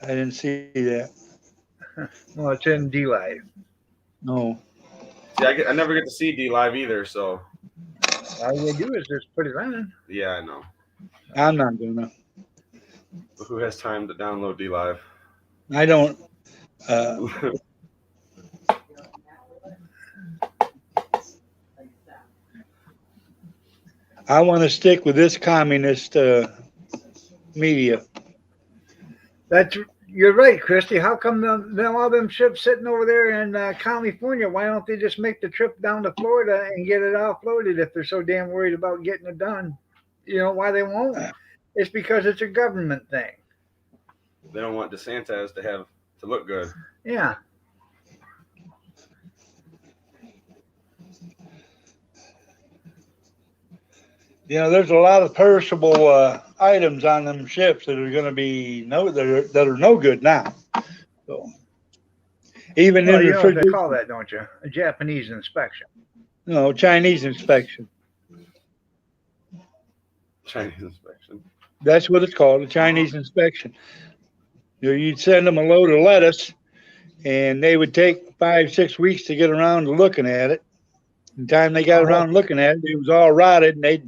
I didn't see that. Well, it's in D Live. No. See, I never get to see D Live either, so. All you do is just put it on. Yeah, I know. I'm not gonna. But who has time to download D Live? I don't. I want to stick with this communist media. You're right, Christy. How come all them ships sitting over there in California? Why don't they just make the trip down to Florida and get it offloaded if they're so damn worried about getting it done? You know why they won't? It's because it's a government thing. They don't want DeSantis to look good. Yeah. You know, there's a lot of perishable items on them ships that are going to be that are no good now. So even Well, in you know what the they call that, don't you? A Japanese inspection. No, Chinese inspection. Chinese inspection. That's what it's called, a Chinese inspection. You know, you'd send them a load of lettuce, and they would take 5-6 weeks to get around to looking at it. By the time they got around looking at it, it was all rotted, and they'd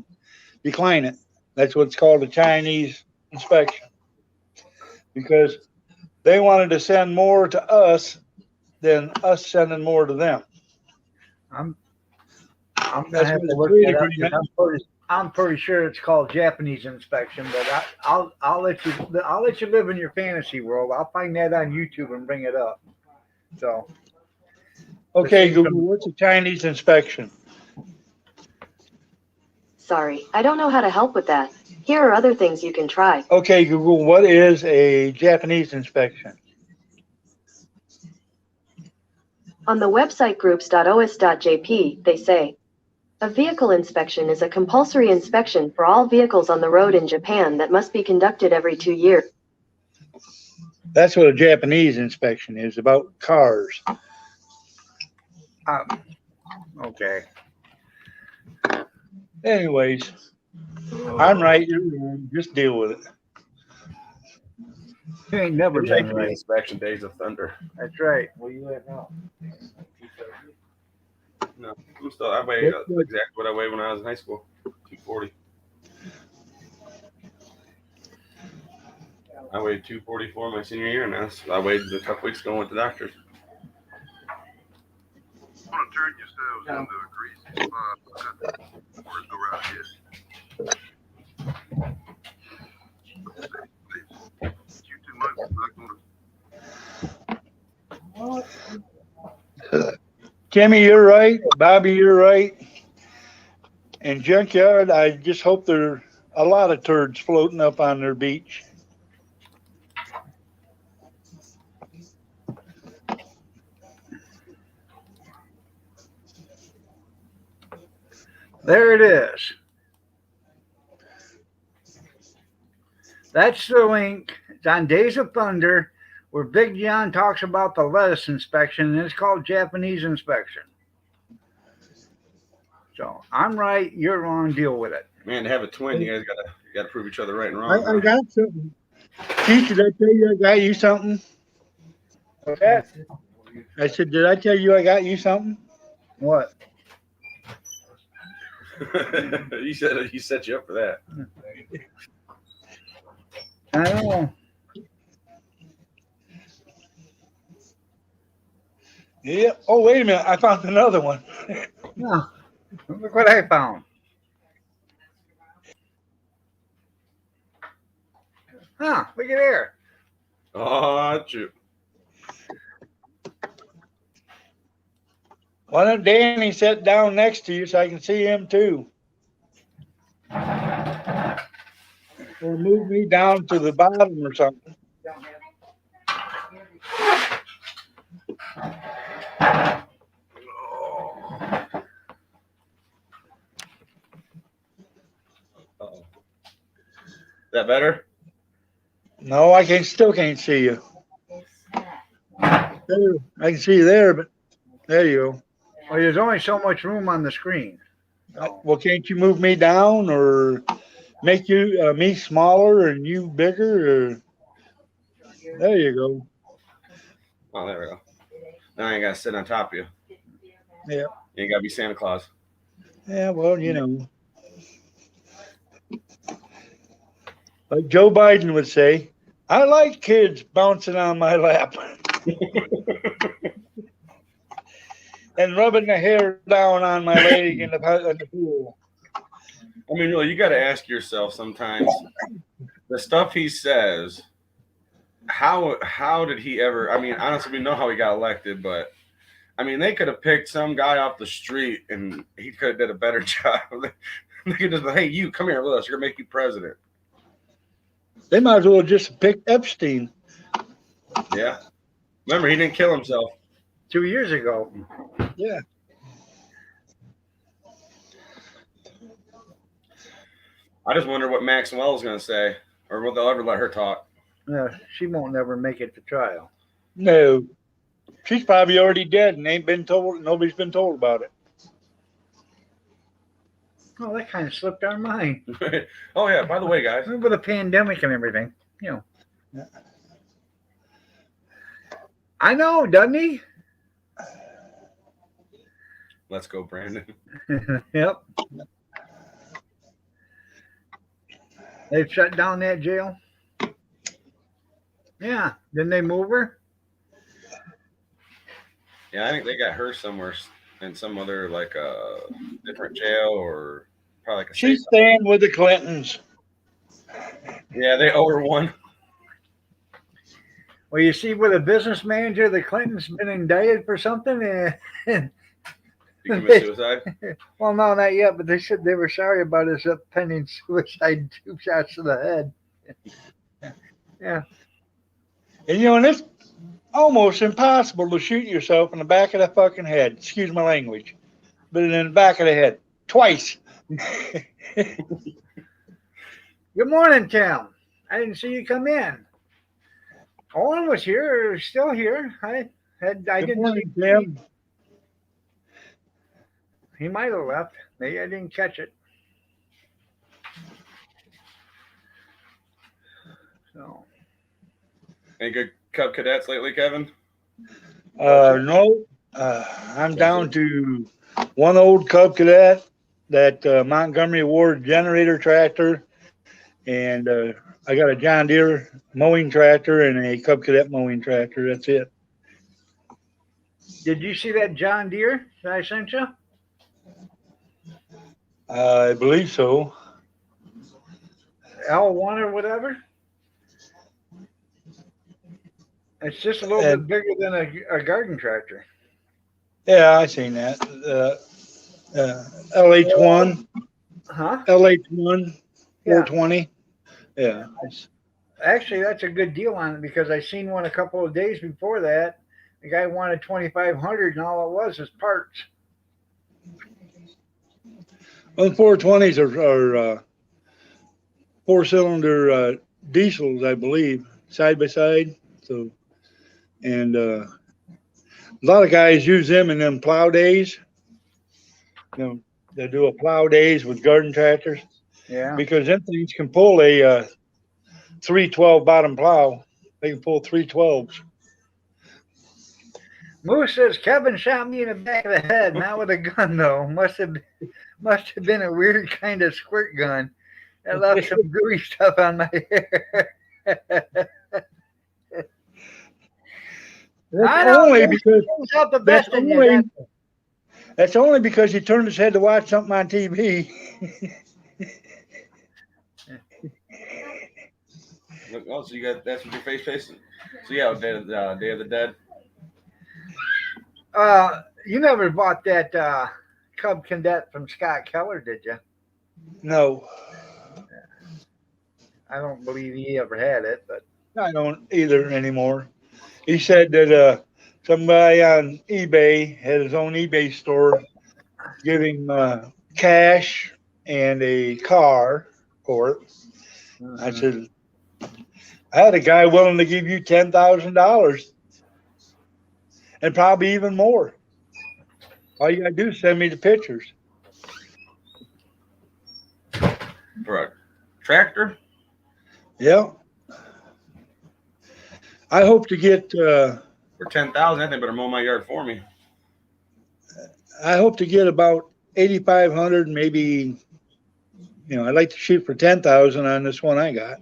decline it. That's what's called a Chinese inspection. Because they wanted to send more to us than us sending more to them. I'm gonna That's have what to the look trade that up agreement. because I'm pretty sure it's called Japanese inspection, but I'll let you live in your fantasy world. I'll find that on YouTube and bring it up. So Okay, thing Google, from- what's a Chinese inspection? Sorry, I don't know how to help with that. Here are other things you can try. Okay, Google, what is a Japanese inspection? On the website groups.os.jp, they say, a vehicle inspection is a compulsory inspection for all vehicles on the road in Japan that must be conducted every 2 years. That's what a Japanese inspection is, about cars. okay. Anyways, I'm right, you're wrong. Just deal with it. You ain't never Like been the right. inspection days of thunder. That's right. Where you at now? No, I'm still. I weigh exactly what I weighed when I was in high school. 240. I weighed 244 my senior year, and I weighed a couple weeks ago and went to the doctor's. Want to turn yourselves into a greasy spot. Or go around here. You 2 months is not going to. Timmy, you're right. Bobby, you're right. And Junkyard, I just hope there are a lot of turds floating up on their beach. There it is. That's the link. It's on Days of Thunder, where Big John talks about the lettuce inspection, and it's called Japanese inspection. So I'm right, you're wrong. Deal with it. Man, to have a twin, you guys gotta prove each other right and wrong. I got something. Keith, did I tell you I got you something? What's that? I said, did I tell you I got you something? What? You said he set you up for that. I don't know. Yeah. Oh, wait a minute. I found another one. No. Look what I found. Huh, look at there. Oh, shoot. Why don't Danny sit down next to you so I can see him too? Or move me down to the bottom or something. Uh-oh. Is that better? No, I still can't see you. There, I can see you there, but there you go. Well, there's only so much room on the screen. Well, can't you move me down or make you me smaller and you bigger? Or... There you go. Oh, there we go. Now I ain't gotta sit on top of you. Yeah. You ain't gotta be Santa Claus. Yeah, well, you know. Like Joe Biden would say, I like kids bouncing on my lap and rubbing the hair down on my leg in the pool. I mean, really, you got to ask yourself sometimes the stuff he says. How did he ever? I mean, honestly, we know how he got elected, but I mean, they could have picked some guy off the street and he could have did a better job. They could just, hey, you come here with us. You're gonna make you president. They might as well just pick Epstein. Yeah. Remember, he didn't kill himself. 2 years ago. Yeah. I just wonder what Maxwell's gonna say, or will they'll ever let her talk. She won't never make it to trial. No. She's probably already dead and ain't been told. Nobody's been told about it. Oh, that kind of slipped our mind. Oh yeah. By the way, guys. With the pandemic and everything, you know. Yeah. I know, doesn't he? Let's go, Brandon. Yep. They've shut down that jail. Yeah. Didn't they move her? Yeah, I think they got her somewhere in some other like different jail or Probably like a She's safe. staying with the Clintons. Yeah, they owe her one. Well, you see, with a business manager, of the Clintons been indicted for something. And You commit suicide. well, no, not yet, but they said they were sorry about his pending suicide, 2 shots to the head. Yeah. And and it's almost impossible to shoot yourself in the back of the fucking head. Excuse my language. But in the back of the head. Twice. Good morning, Tim. I didn't see you come in. Owen was here, still here. I Good didn't morning, see. Tim. He might have left. Maybe I didn't catch it. So Any good Cub cadets lately, Kevin? No. I'm down to one old Cub Cadet, that Montgomery Award generator tractor, and I got a John Deere mowing tractor and a Cub Cadet mowing tractor. That's it. did you see that John Deere that I sent you? I believe so. L1 or whatever? It's just a little And- bit bigger than a garden tractor. Yeah, I seen that. LH1, Huh? LH1, Yeah. 420. Yeah. Actually, that's a good deal on it because I seen one a couple of days before that. The guy wanted 2,500, and all it was parts. Well, the 420s are 4-cylinder diesels, I believe, side by side. So, and a lot of guys use them in them plow days. They do a plow days with garden tractors Yeah. because them things can pull a 312 bottom plow. They can pull 312s. Moose says Kevin shot me in the back of the head, not with a gun though. Must have been a weird kind of squirt gun. That left some gooey stuff on my hair. I That's don't only know. because Brings out the that's best in you. only, that's only because he turned his head to watch something on TV. Oh, so you got that's what your face facing. So yeah, Day of the Dead. You never bought that Cub Cadet from Scott Keller, did you? No, I don't believe he ever had it, but I don't either anymore. He said that somebody on eBay had his own eBay store, give him cash and a car for it. I said, I had a guy willing to give you $10,000 and probably even more. All you gotta do is send me the pictures. For a tractor? Yeah. I hope to get For 10,000, I think better mow my yard for me. about 8,500, maybe. I'd like to shoot for 10,000 on this one I got.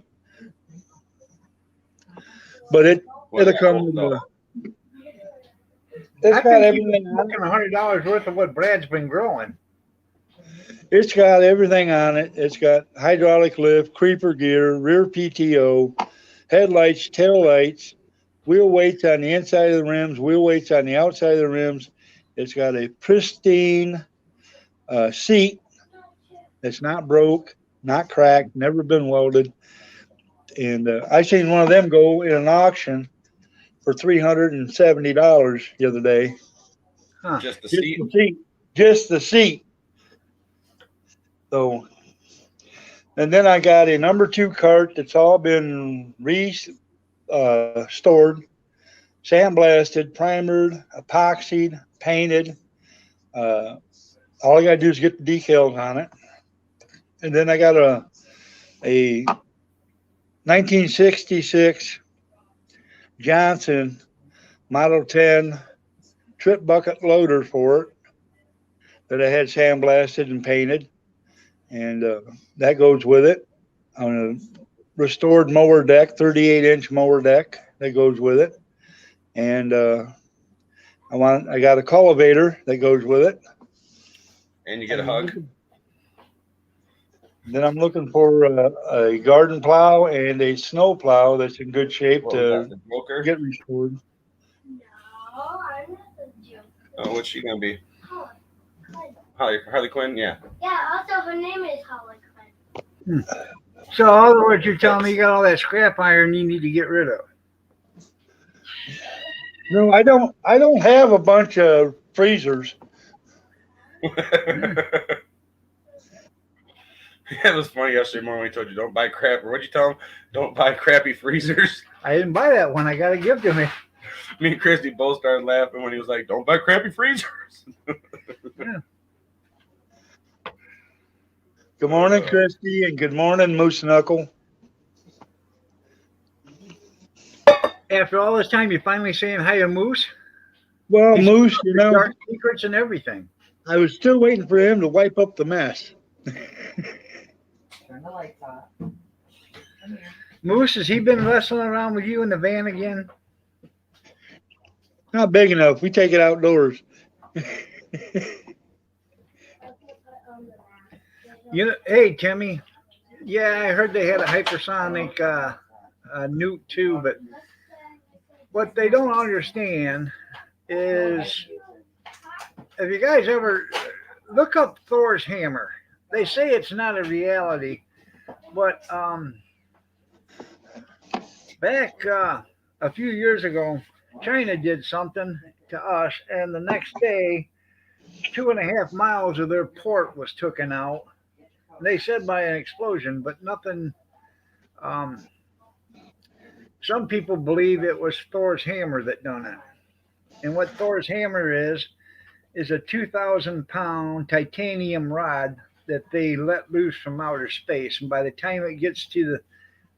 But it'll come with it's I got think you've everything been on it. looking $100 worth of what Brad's been growing. It's got everything on it. It's got hydraulic lift, creeper gear, rear PTO, headlights, tail lights, wheel weights on the inside of the rims, wheel weights on the outside of the rims. It's got a pristine seat that's not broke, not cracked, never been welded. And I seen one of them go in an auction for $370 the other day. Huh. Just the Just seat. the seat. Just the seat. So, and then I got a number 2 cart that's all been stored, sandblasted, primered, epoxied, painted. All I gotta do is get the decals on it. And then I got a 1966 Johnson Model 10 trip bucket loader for it that I had sandblasted and painted. And that goes with it. On a restored mower deck, 38-inch mower deck that goes with it. And I got a cultivator that goes with it. And you get a hug. Then I'm looking for a garden plow and a snow plow that's in good shape What was to that? The Joker? get restored. No, I'm not the Joker. Oh, what's she gonna be? Harley Quinn? Yeah. Yeah, also her name is Harley Quinn. So, in other words, you're telling me you got all that scrap iron you need to get rid of. No, I don't. I don't have a bunch of freezers. It was funny yesterday morning when we told you don't buy crap. Or what'd you tell him? Don't buy crappy freezers. I didn't buy that one. I got to give to me. Me and Christy both started laughing when he was like, "Don't buy crappy freezers." Good morning, Christy, and good morning, Moose Knuckle. After all this time, you're finally saying hi to Moose? Well, He's Moose, you know, dark secrets and everything. I was still waiting for him to wipe up the mess. Turn the lights off. Come here. Moose, has he been wrestling around with you in the van again? Not big enough. We take it outdoors. You know, hey, Timmy. Yeah, I heard they had a hypersonic nuke too, but what they don't understand is if you guys ever look up Thor's hammer, they say it's not a reality, but back a few years ago, China did something to us, and the next day, 2.5 miles of their port was taken out. They said by an explosion, but nothing. Some people believe it was Thor's hammer that done it. And what Thor's hammer is a 2,000-pound titanium rod that they let loose from outer space. And by the time it gets to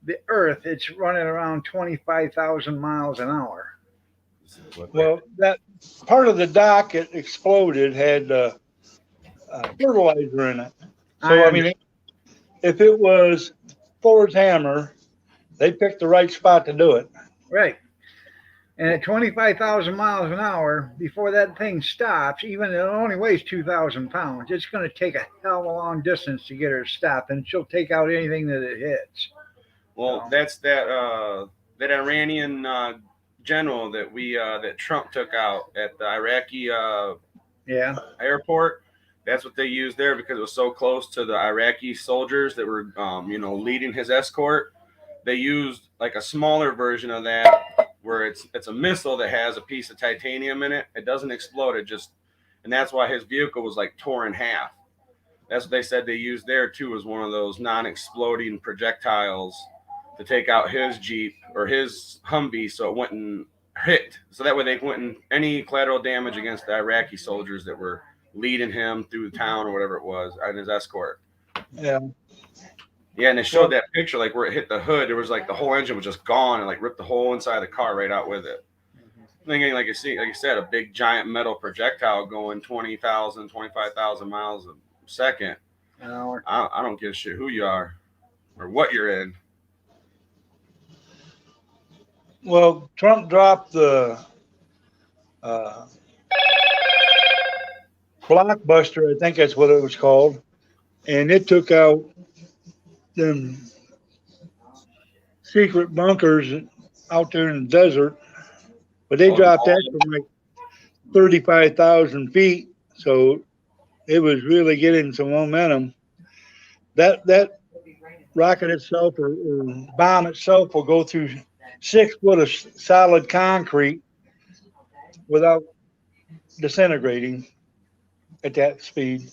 the Earth, it's running around 25,000 miles an hour. Well, that part of the dock it exploded had fertilizer in it. So, I mean, if it was Thor's hammer, they picked the right spot to do it. Right. And at 25,000 miles an hour, before that thing stops, even if it only weighs 2,000 pounds, it's going to take a hell of a long distance to get her to stop, and she'll take out anything that it hits. Well, that's that Iranian general that that Trump took out at the Iraqi airport. That's what they used there because it was so close to the Iraqi soldiers that were leading his escort. They used like a smaller version of that where it's a missile that has a piece of titanium in it. It doesn't explode. And that's why his vehicle was like torn in half. That's what they said they used there too, was one of those non-exploding projectiles to take out his Jeep or his Humvee so it wouldn't hit. So that way they wouldn't any collateral damage against the Iraqi soldiers that were leading him through the town or whatever it was on his escort. Yeah. Yeah, and they showed that picture like where it hit the hood. There was like the whole engine was just gone and like ripped the whole inside of the car right out with it. Thinking like you said, a big giant metal projectile going 20,000, 25,000 miles a second. I don't give a shit who you are or what you're in. Well, Trump dropped the Blockbuster, I think that's what it was called, and it took out them secret bunkers out there in the desert. But they dropped that from like 35,000 feet, so it was really getting some momentum. That rocket itself or bomb itself will go through 6 foot of solid concrete without disintegrating at that speed.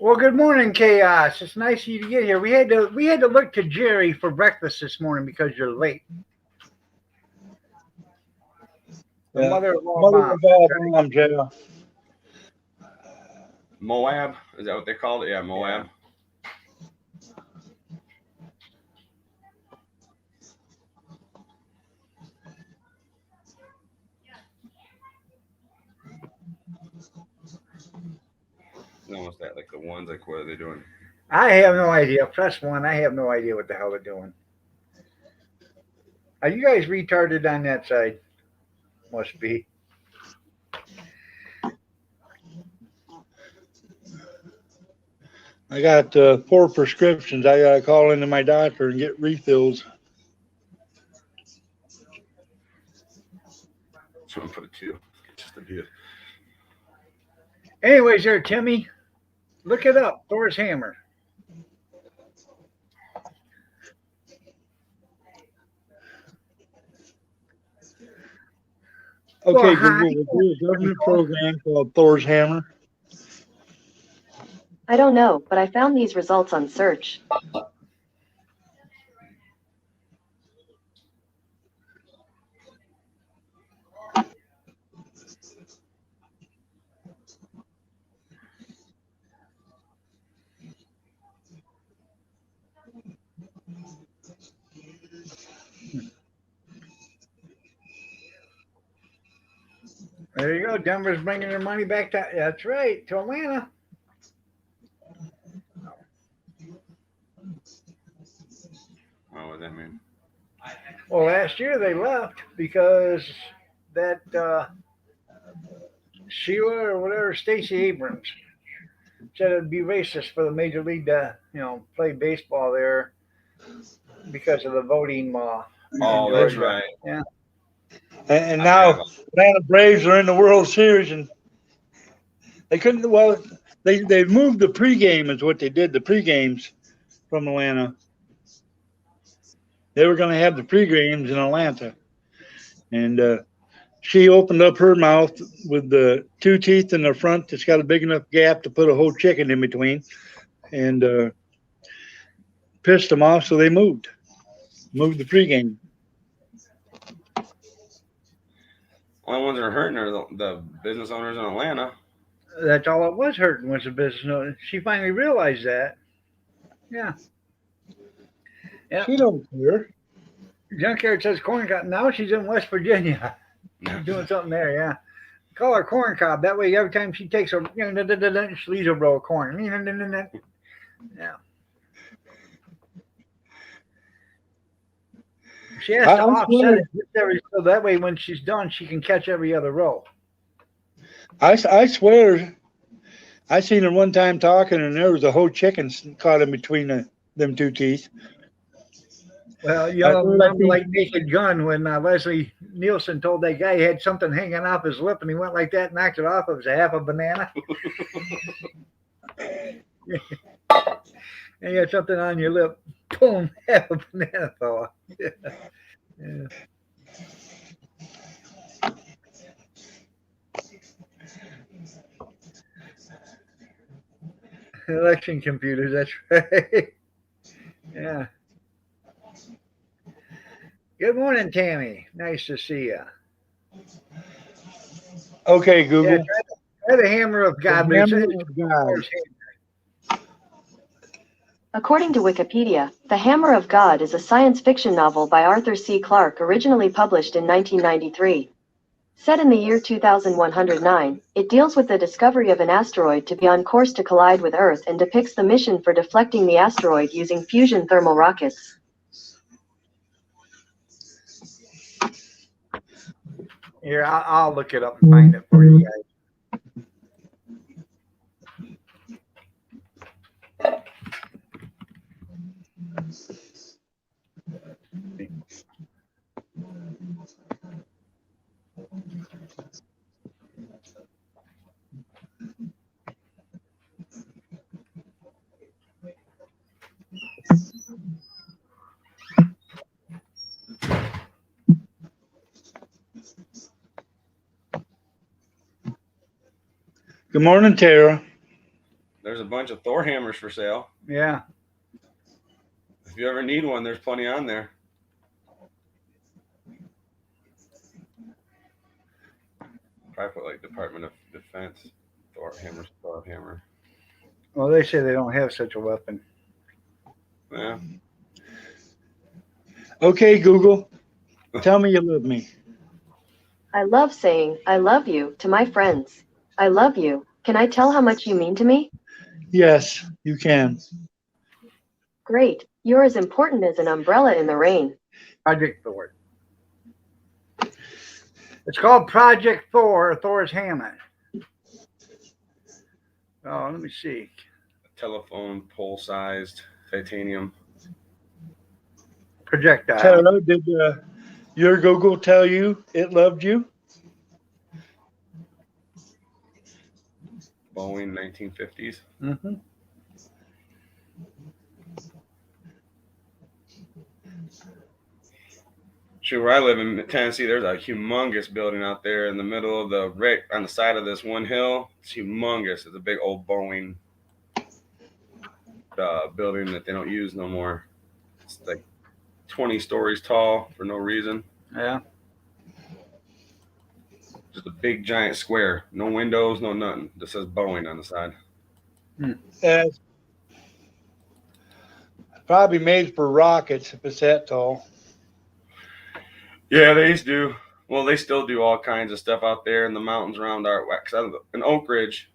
Well, good morning, Chaos. It's nice of you to get here. We had to look to Jerry for breakfast this morning because you're late. The mother-in-law bomb, yeah. Moab, is that what they called it? Yeah, Moab. Almost that like the ones like what are they doing? I have no idea. Press 1. I have no idea what the hell they're doing. Are you guys retarded on that side? Must be. I got 4 prescriptions. I gotta call into my doctor and get refills. So I'm put it to you. Just a bit. Anyways, there, Timmy, look it up. Thor's hammer. Okay, Well, hi. Google, we'll do a government program called Thor's Hammer. I don't know, but I found these results on search. There you go. Denver's bringing their money back to, that's right, to Atlanta. What would that mean? Well, last year they left because that Sheila or whatever, Stacey Abrams, said it'd be racist for the major league to, play baseball there because of the voting law. Oh, in that's Georgia. right. Yeah. And now Atlanta Braves are in the World Series, and they couldn't. Well, they moved the pregame is what they did. The pregames from Atlanta. They were going to have the pregames in Atlanta, and she opened up her mouth with the 2 teeth in the front that's got a big enough gap to put a whole chicken in between, and pissed them off, so they moved the pregame. Only ones that are hurting are the business owners in Atlanta. That's all it was hurting was the business owner. She finally realized that. Yeah. Yeah. She don't care. Junkyard says corn cob. Now she's in West Virginia. She's doing something there, yeah. Call her corn cob. That way every time she takes a she leaves a row of corn. Yeah. She has to offset it so that way when she's done she can catch every other row. I swear I seen her one time talking and there was a whole chicken caught in between them 2 teeth. Well, remember like Naked Gun when Leslie Nielsen told that guy he had something hanging off his lip and he went like that and knocked it off. It was a half a banana. And you had something on your lip. Boom, half a banana fell off. Yeah. Election computers, that's right. Yeah. Good morning, Tammy. Nice to see you. Okay, Google. Yeah, try the hammer of God. The hammer of God. According to Wikipedia, The Hammer of God is a science fiction novel by Arthur C. Clarke originally published in 1993. Set in the year 2109, it deals with the discovery of an asteroid to be on course to collide with Earth and depicts the mission for deflecting the asteroid using fusion thermal rockets. Here, I'll look it up and find it for you guys. Good morning, Tara. There's a bunch of Thor hammers for sale. Yeah. If you ever need one, there's plenty on there. Probably put like Department of Defense Thor hammer. Well, they say they don't have such a weapon. Yeah. Okay, Google. Tell me you love me. I love saying, I love you, to my friends. I love you. Can I tell how much you mean to me? Yes, you can. Great. You're as important as an umbrella in the rain. Project Thor. It's called Project Thor, Thor's Hammer. Oh, let me see. telephone pole-sized titanium. Projectile. Tara, did your Google tell you it loved you? Boeing 1950s. Mm-hmm. Shoot, where I live in Tennessee, there's a humongous building out there in the middle of right on the side of this one hill. It's humongous. It's a big old Boeing building that they don't use no more. It's like 20 stories tall for no reason. Yeah. Just a big giant square. No windows, no nothing. Just says Boeing on the side. It's probably made for rockets if it's that tall. Yeah, they used to do. Well, they still do all kinds of stuff out there in the mountains around our. Cause in Oak Ridge,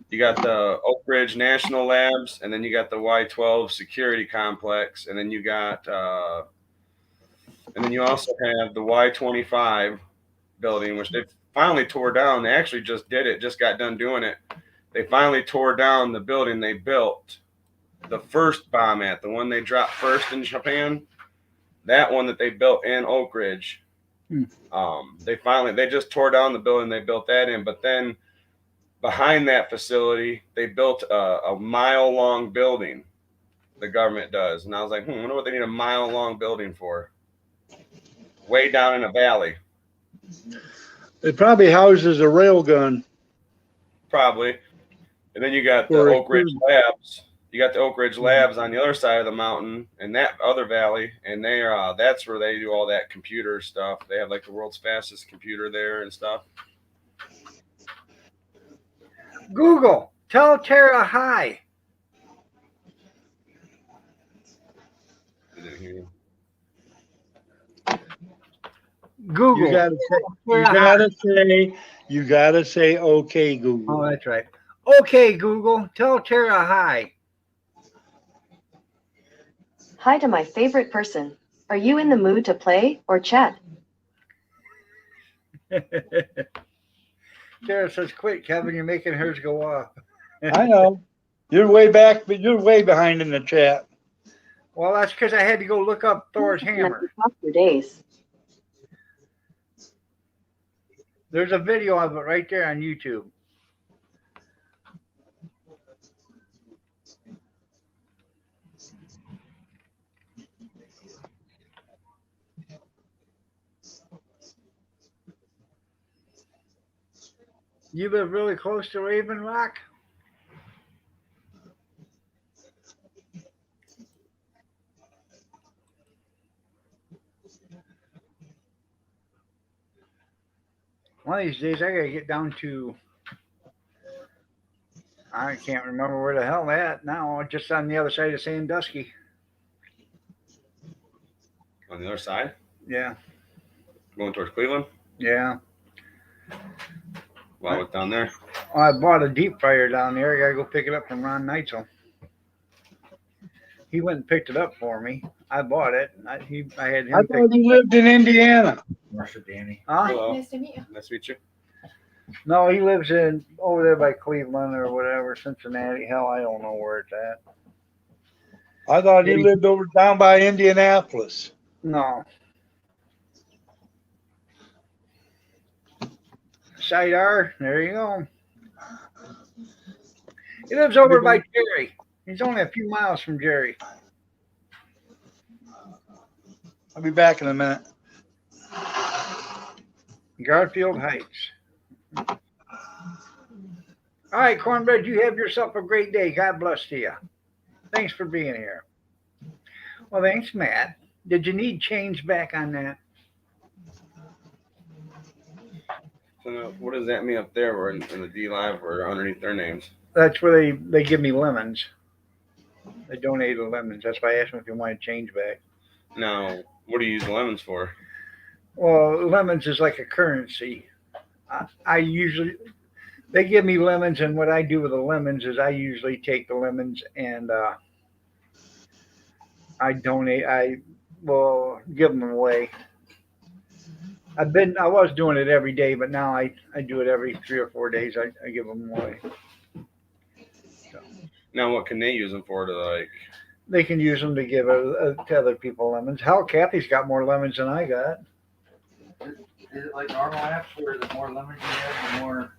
you got the Oak Ridge National Labs, and then you got the Y-12 Security Complex, and then you got, and then you also have the Y-25 building, which they finally tore down. They actually just did it, just got done doing it. They finally tore down the building they built the first bomb at, the one they dropped first in Japan. That one that they built in Oak Ridge. They just tore down the building they built that in, but then behind that facility, they built a mile-long building. The government does, and I was like, I wonder what they need a mile-long building for. Way down in a valley. It probably houses a rail gun. Probably. And then you got the Oak Ridge Labs. You got the Oak Ridge Labs on the other side of the mountain in that other valley, and that's where they do all that computer stuff. They have like the world's fastest computer there and stuff. Google, tell Tara hi. I didn't hear you. Google. You gotta say okay, Google. Oh, that's right. Okay, Google, tell Tara hi. Hi to my favorite person. Are you in the mood to play or chat? Tara says, "Quit, Kevin. You're making hers go off." I know. You're way back, but you're way behind in the chat. Well, that's because I had to go look up Thor's hammer. For days. There's a video of it right there on YouTube. You live really close to Raven Rock? One of these days, I gotta get down to. I can't remember where the hell at now. Just on the other side of Sandusky. On the other side? Yeah. Going towards Cleveland? Yeah. Well, what's down there? I bought a deep fryer down there. I gotta go pick it up from Ron Neitzel. He went and picked it up for me. I bought it. I had him. I thought he lived in Indiana. Marsha Danny. Huh? Hello. Nice to meet you. Nice to meet you. No, he lives in over there by Cleveland or whatever, Cincinnati. Hell, I don't know where it's at. I thought he lived over down by Indianapolis. No. Side R, there you go. He lives over by Jerry. He's only a few miles from Jerry. I'll be back in a minute. Garfield Heights. All right, Cornbread, you have yourself a great day. God bless to you. Thanks for being here. Well, thanks, Matt. Did you need change back on that? So what does that mean up there? We're in the D Live or underneath their names? That's where they give me lemons. They donated lemons. That's why I asked them if you wanted change back. Now, what do you use the lemons for? Well, lemons is like a currency. They give me lemons, and what I do with the lemons is I usually take the lemons and I donate. I will give them away. I was doing it every day, but now I do it every 3 or 4 days. I give them away. So. Now, what can they use them for? To like? They can use them to give to other people lemons. Hell, Kathy's got more lemons than I got. Is it like normal apps where the more lemons you have, the more,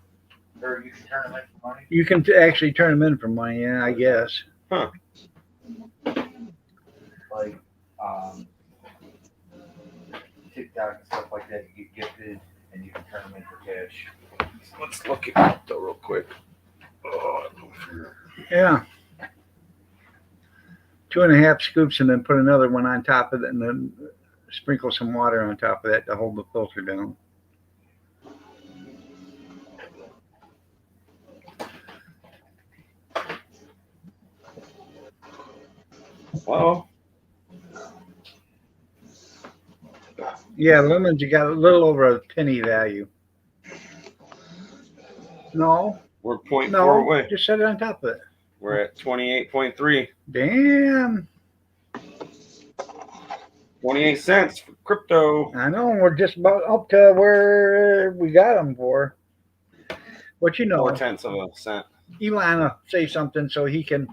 or you can turn them in for money? You can actually turn them in for money, yeah, I guess. Huh. Like TikTok and stuff like that, you get gifted and you can turn them in for cash. Let's look it up though, real quick. Oh, Yeah. 2.5 scoops and then put another one on top of it and then sprinkle some water on top of that to hold the filter down. well, Yeah, lemons, you got a little over a penny value. No, we're 0.4 no, away. just set it on top of it. We're at 28.3. Damn. 28 cents for crypto. I know, we're just about up to where we got them for. But you know, 4/10 of a cent. Elon will say something so he can,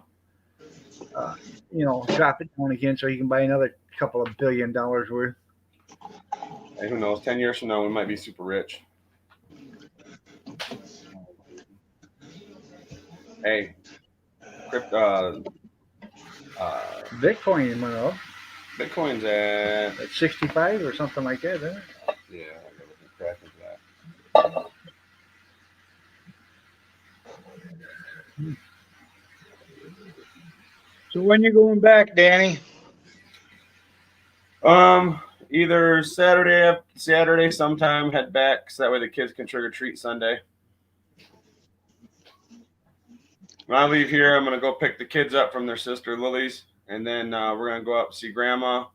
drop it down again so he can buy another couple of $1 billion worth. Hey, who knows? 10 years from now, we might be super rich. Hey, crypto. Bitcoin went up Bitcoin's at. at 65 or something like that, isn't it? Yeah, I gotta keep track of that. So when you going back, Danny? Either Saturday sometime, head back so that way the kids can trick or treat Sunday. When I leave here, I'm gonna go pick the kids up from their sister Lily's, and then we're gonna go up and see Grandma,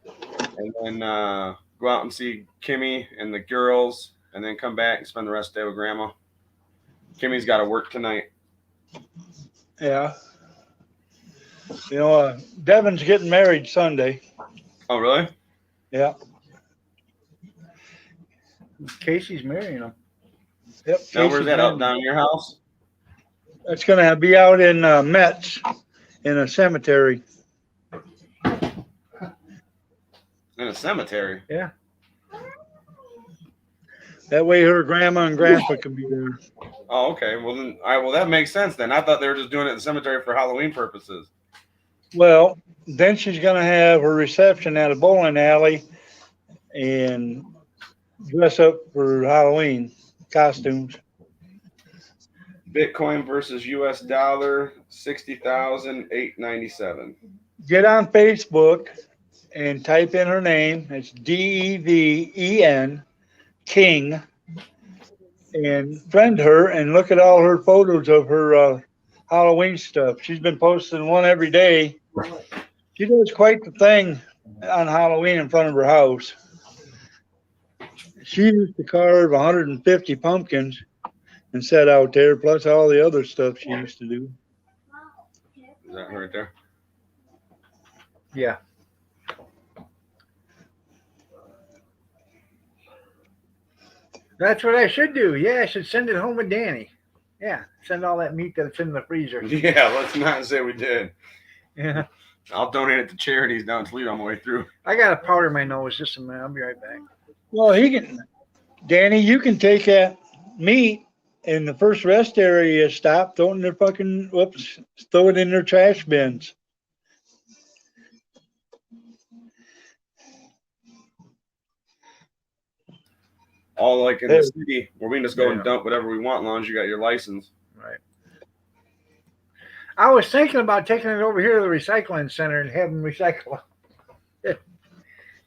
and then go out and see Kimmy and the girls, and then come back and spend the rest of the day with Grandma. Kimmy's got to work tonight. Yeah. Devin's getting married Sunday. Oh, really? Yeah. Casey's marrying him. Yep. Now, where's Casey's that? Out married. down your house? It's going to be out in Metz in a cemetery. In a cemetery? Yeah. That way her grandma and grandpa can be there. Oh, okay. Well, then, that makes sense then. I thought they were just doing it in the cemetery for Halloween purposes. Well, then she's going to have her reception at a bowling alley and dress up for Halloween costumes. Bitcoin versus US dollar, 60,897. Get on Facebook and type in her name. It's DEVEN King, and friend her and look at all her photos of her Halloween stuff. She's been posting one every day. She does quite the thing on Halloween in front of her house. She used to carve 150 pumpkins and set out there, plus all the other stuff she used to do. Is that right there? Yeah. That's what I should do. Yeah, I should send it home with Danny. Yeah, send all that meat that's in the freezer. Yeah, let's not say we did. Yeah. I'll donate it to charities down in Toledo on my way through. I got to powder my nose just a minute. I'll be right back. Well, Danny, you can take that meat in the first rest area stop, throw it in their throw it in their trash bins. All like in the city where we can just go and dump whatever we want as long as you got your license. Right. I was thinking about taking it over here to the recycling center and having them recycle it.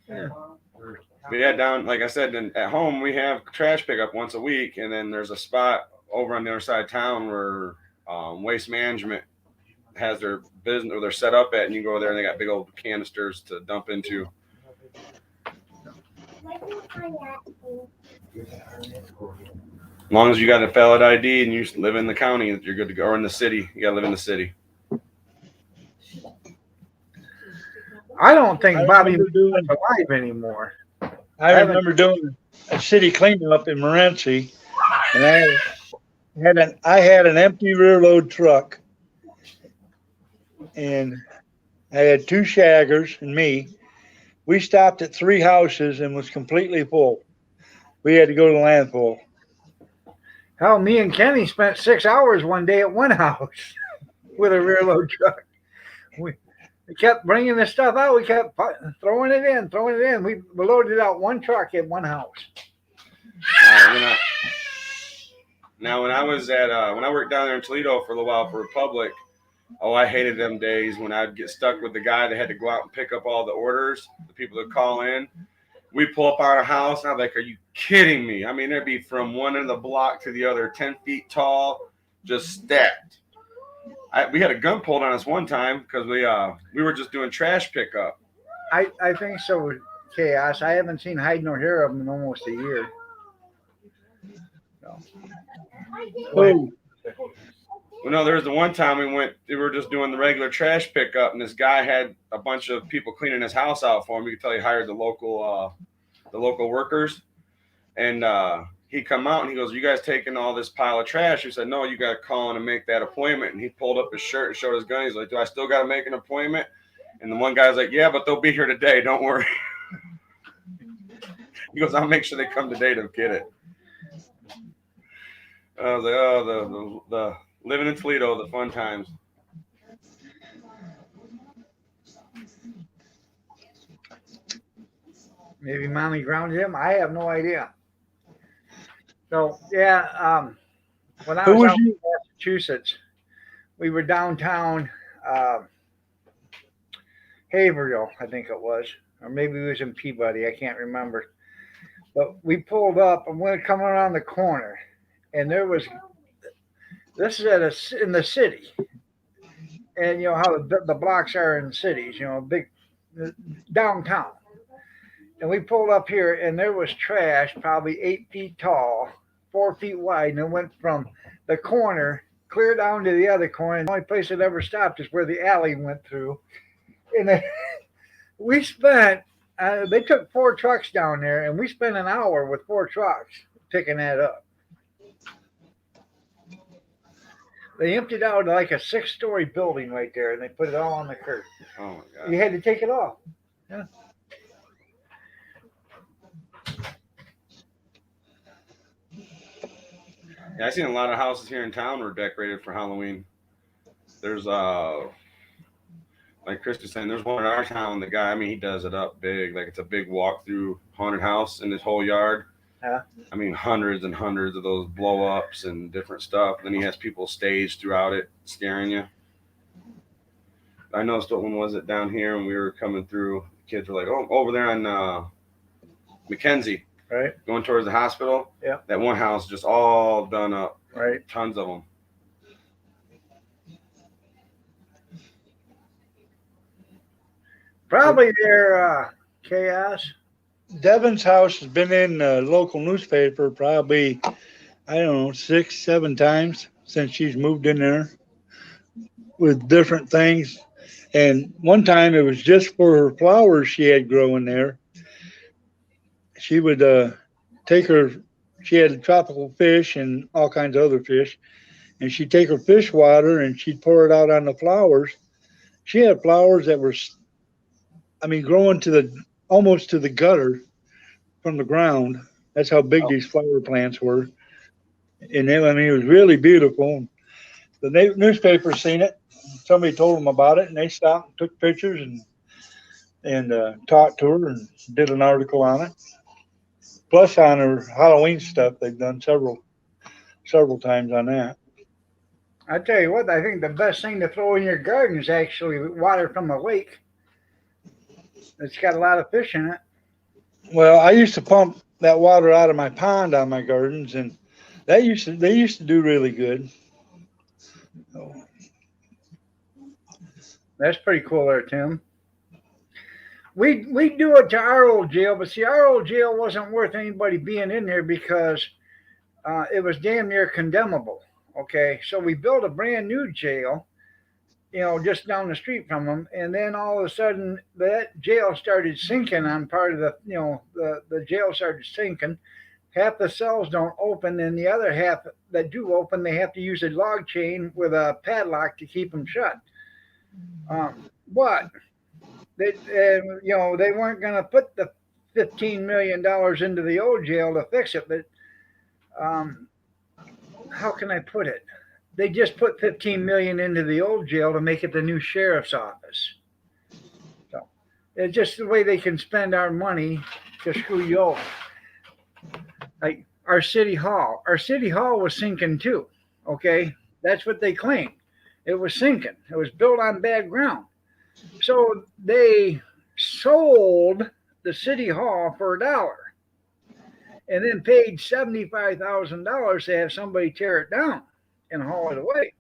Yeah. But yeah, down, like I said, then at home we have trash pickup once a week, and then there's a spot over on the other side of town where Waste Management has their business, or they're set up at, and you go there and they got big old canisters to dump into. As long as you got a valid ID and you live in the county, you're good to go. Or in the city, you gotta live in the city. I don't think Bobby is doing alive anymore. I remember doing a city cleanup in Morenci, and I had an empty rear load truck, and I had 2 shaggers and me. We stopped at 3 houses and was completely full. We had to go to landfill. Hell, me and Kenny spent 6 hours one day at one house with a rear load truck. We kept bringing the stuff out. We kept throwing it in, throwing it in. We loaded out one truck at one house. Now, when I was at when I worked down there in Toledo for a little while for Republic, oh, I hated them days when I'd get stuck with the guy that had to go out and pick up all the orders, the people that call in. We pull up on a house, and I'm like, "Are you kidding me?" I mean, there'd be from one end of the block to the other, 10 feet tall, just stacked. We had a gun pulled on us one time because we were just doing trash pickup. I think so, Chaos. I haven't seen hide nor hair of them in almost a year. So. Oh, Well, no, there was the one time we were just doing the regular trash pickup, and this guy had a bunch of people cleaning his house out for him. You could tell he hired the local workers, and he come out and he goes, "You guys taking all this pile of trash?" He said, "No, you got to call in and make that appointment." And he pulled up his shirt and showed his gun. He's like, "Do I still got to make an appointment?" And the one guy's like, "Yeah, but they'll be here today. Don't worry." He goes, "I'll make sure they come today to get it." I was like, "Oh, the living in Toledo, the fun times." Maybe mommy grounded him. I have no idea. So yeah, when I was out in Massachusetts, we were downtown Haverhill, I think it was, or maybe it was in Peabody. I can't remember. But we pulled up and we were coming around the corner, and there was this is in the city, and you know how the blocks are in cities, you know, big downtown. And we pulled up here, and there was trash, probably 8 feet tall, 4 feet wide, and it went from the corner clear down to the other corner. And the only place it ever stopped is where the alley went through. And then we spent. They took 4 trucks down there, and we spent an hour with 4 trucks picking that up. They emptied out like a 6-story building right there, and they put it all on the curb. Oh my god! You had to take it off. Yeah. Yeah, I've seen a lot of houses here in town were decorated for Halloween. There's like Chris was saying, there's one in our town. The guy, I mean, he does it up big, like it's a big walk-through haunted house in his whole yard. Yeah. I mean, hundreds and hundreds of those blow-ups and different stuff. Then he has people staged throughout it, scaring you. I noticed what one was it down here, and we were coming through. The kids were like, "Oh, over there on Mackenzie, right, going towards the hospital." Yeah. That one house just all done up. Right. Tons of them. Probably their chaos. Devin's house has been in the local newspaper probably, I don't know, 6, 7 times since she's moved in there with different things. And one time it was just for her flowers she had growing there. She would she had tropical fish and all kinds of other fish. And she'd take her fish water and she'd pour it out on the flowers. She had flowers that were, growing almost to the gutter from the ground. That's how big these flower plants were. And it was really beautiful. The newspaper seen it. Somebody told them about it, and they stopped and took pictures and talked to her and did an article on it. Plus, on her Halloween stuff, they've done several times on that. I tell you what, I think the best thing to throw in your garden is actually water from a lake. It's got a lot of fish in it. Well, I used to pump that water out of my pond on my gardens, and they used to do really good. So. That's pretty cool there, Tim. We do it to our old jail, but see, our old jail wasn't worth anybody being in there because it was damn near condemnable. Okay, so we built a brand new jail, just down the street from them, and then all of a sudden that jail started sinking on part of the jail started sinking. Half the cells don't open, and the other half that do open, they have to use a log chain with a padlock to keep them shut. But they, they weren't going to put the $15 million into the old jail to fix it. But how can I put it? They just put 15 million into the old jail to make it the new sheriff's office. So it's just the way they can spend our money to screw you over. Like our city hall was sinking too. Okay, that's what they claimed. It was sinking. It was built on bad ground. So they sold the city hall for $1 and then paid $75,000 to have somebody tear it down and haul it away.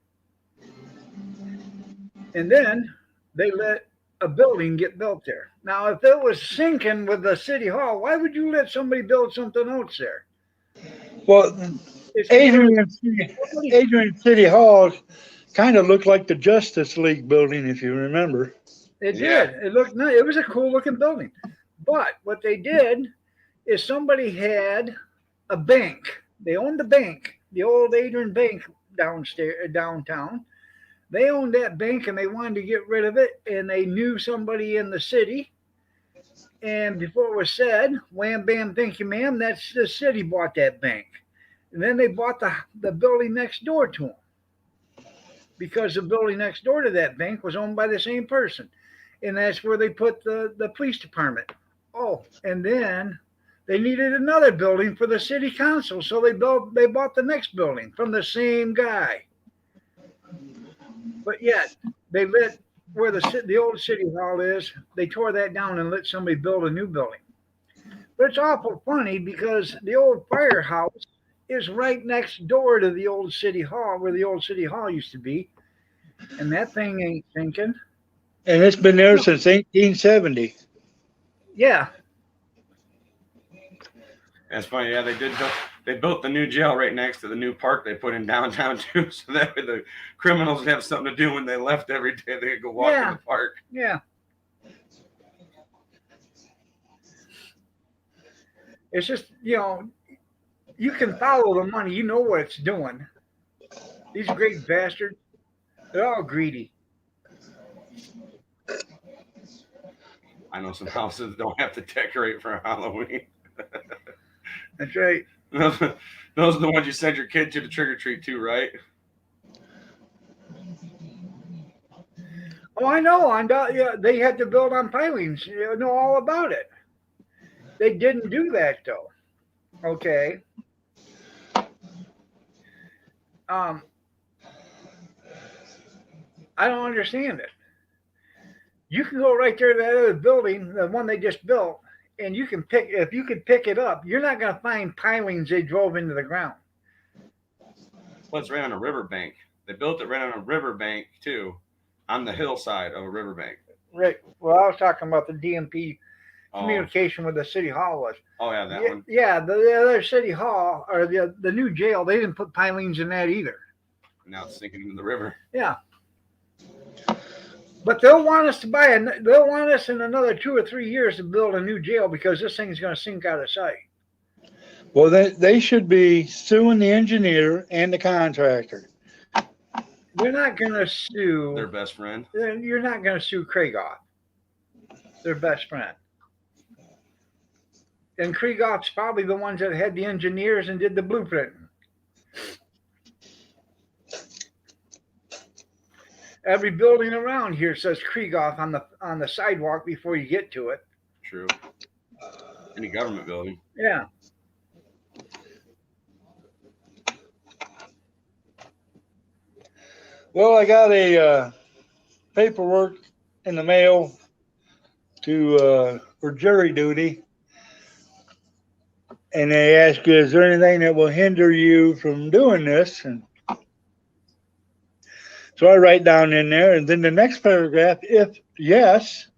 And then they let a building get built there. Now, if it was sinking with the city hall, why would you let somebody build something else there? Well, It's Adrian City Hall kind of looked like the Justice League building, if you remember. It Yeah. did. It looked nice. It was a cool looking building. But what they did is somebody had a bank. They owned the bank, the old Adrian Bank downtown. They owned that bank and they wanted to get rid of it. And they knew somebody in the city. And before it was said, wham, bam, thank you, ma'am, that's the city bought that bank. And then they bought the building next door to them because the building next door to that bank was owned by the same person. And that's where they put the police department. Oh, and then they needed another building for the city council, so they bought the next building from the same guy. But yet they let where the old city hall is, they tore that down and let somebody build a new building. But it's awful funny because the old firehouse is right next door to the old city hall, where the old city hall used to be, and that thing ain't sinking. And it's been there since 1870. Yeah. That's funny. Yeah, they built the new jail right next to the new park they put in downtown too, so that way the criminals would have something to do when they left every day. They could go walk in the park. Yeah. It's just, you can follow the money. You know what it's doing. These great bastards, they're all greedy. I know some houses don't have to decorate for Halloween. That's right. Those are the ones you send your kid to the trick or treat too, right? Oh, I know. They had to build on pilings. You know all about it. They didn't do that though. Okay. I don't understand it. You can go right there to that other building, the one they just built, and you could pick it up. You're not going to find pilings they drove into the ground. Well, it's right on a riverbank. They built it right on a riverbank too, on the hillside of a riverbank. Right. Well, I was talking about the DMP communication with the city hall was. Oh yeah, that one. Yeah, the other city hall or the new jail, they didn't put pilings in that either. Now it's sinking into the river. Yeah. But they'll want us in another 2 or 3 years to build a new jail because this thing's going to sink out of sight. Well, they should be suing the engineer and the contractor. They're not going to sue their best friend. You're not going to sue Krieghoff, their best friend. And Krieghoff's probably the ones that had the engineers and did the blueprinting. Every building around here says Krieghoff on the sidewalk before you get to it. True. Any government building. Yeah. Well, I got a paperwork in the mail for jury duty, and they ask you, is there anything that will hinder you from doing this? And so I write down in there, and then the next paragraph, if yes,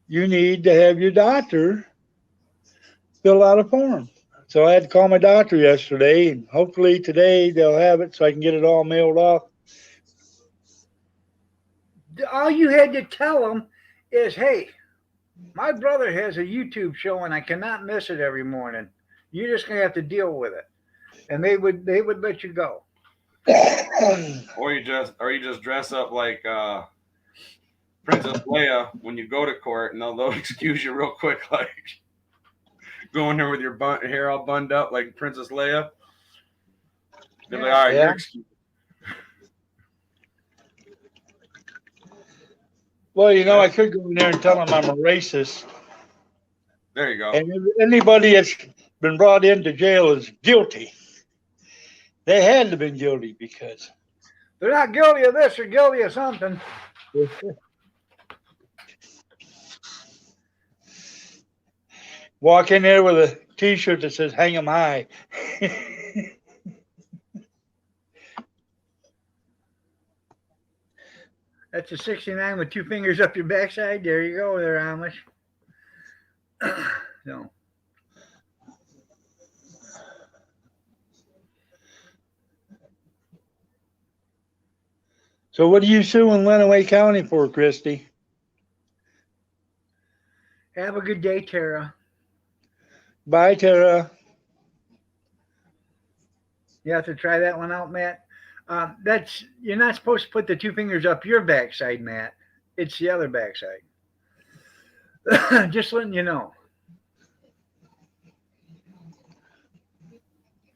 you need to have your doctor fill out a form. So I had to call my doctor yesterday, and hopefully today they'll have it so I can get it all mailed off. All you had to tell them is, hey, my brother has a YouTube show and I cannot miss it every morning. You're just going to have to deal with it. And they would let you go. Or you just dress up like Princess Leia when you go to court, and they'll excuse you real quick, like going there with your hair all bunned up like Princess Leia. They're like, all right, Yeah. you're excused. Well, you know, I could go in there and tell them I'm a racist. There you go. And anybody that's been brought into jail is guilty. They had to have been guilty because They're not guilty of this, they're guilty of something. walk in there with a T-shirt that says "Hang 'em high." That's a 69 with two fingers up your backside. There you go, there, Amish. No. So, what are you suing Lenawee County for, Christy? Have a good day, Tara. Bye, Tara. You have to try that one out, Matt. You're not supposed to put the two fingers up your backside, Matt. It's the other backside. Just letting you know.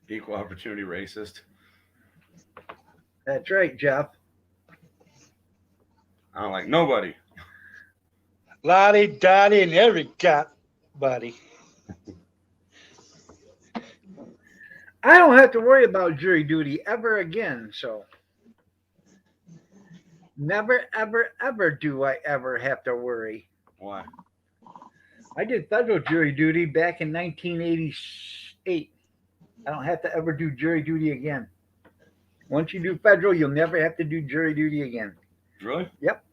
Equal opportunity racist. That's right, Jeff. I don't like nobody. Lottie, Dottie, and every buddy. I don't have to worry about jury duty ever again, so never, ever, ever do I ever have to worry. Why? I did federal jury duty back in 1988. I don't have to ever do jury duty again. Once you do federal, you'll never have to do jury duty again. Really? Yep.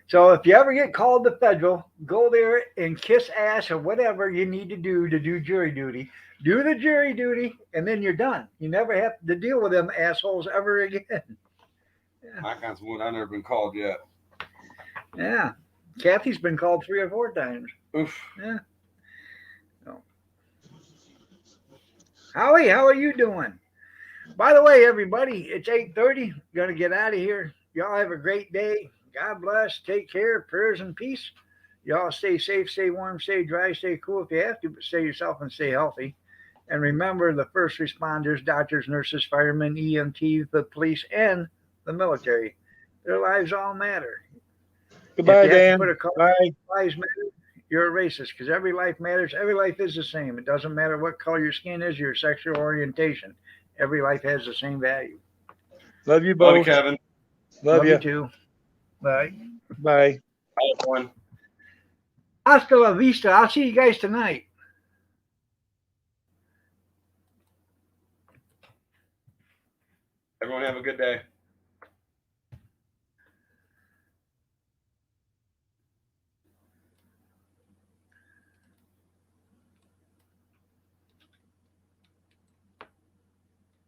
So if you ever get called to federal, go there and kiss ass or whatever you need to do jury duty. Do the jury duty, and then you're done. You never have to deal with them assholes ever again. Knock on wood, I've never been called yet. Yeah. Kathy's been called 3 or 4 times. Oof. Yeah. So. Howie, how are you doing? By the way, everybody, it's 8:30. Gonna get out of here. Y'all have a great day. God bless. Take care. Prayers and peace. Y'all stay safe, stay warm, stay dry, stay cool if you have to, but stay yourself and stay healthy. And remember the first responders, doctors, nurses, firemen, EMTs, the police, and the military. Their lives all matter. Goodbye, If you have Dan. to put a color, Bye. lives matter, you're a racist because every life matters. Every life is the same. It doesn't matter what color your skin is, your sexual orientation. Every life has the same value. Love you Love both. you, Kevin. Love you. too. Bye. Bye. Bye, everyone. Hasta la vista. I'll see you guys tonight. Everyone have a good day.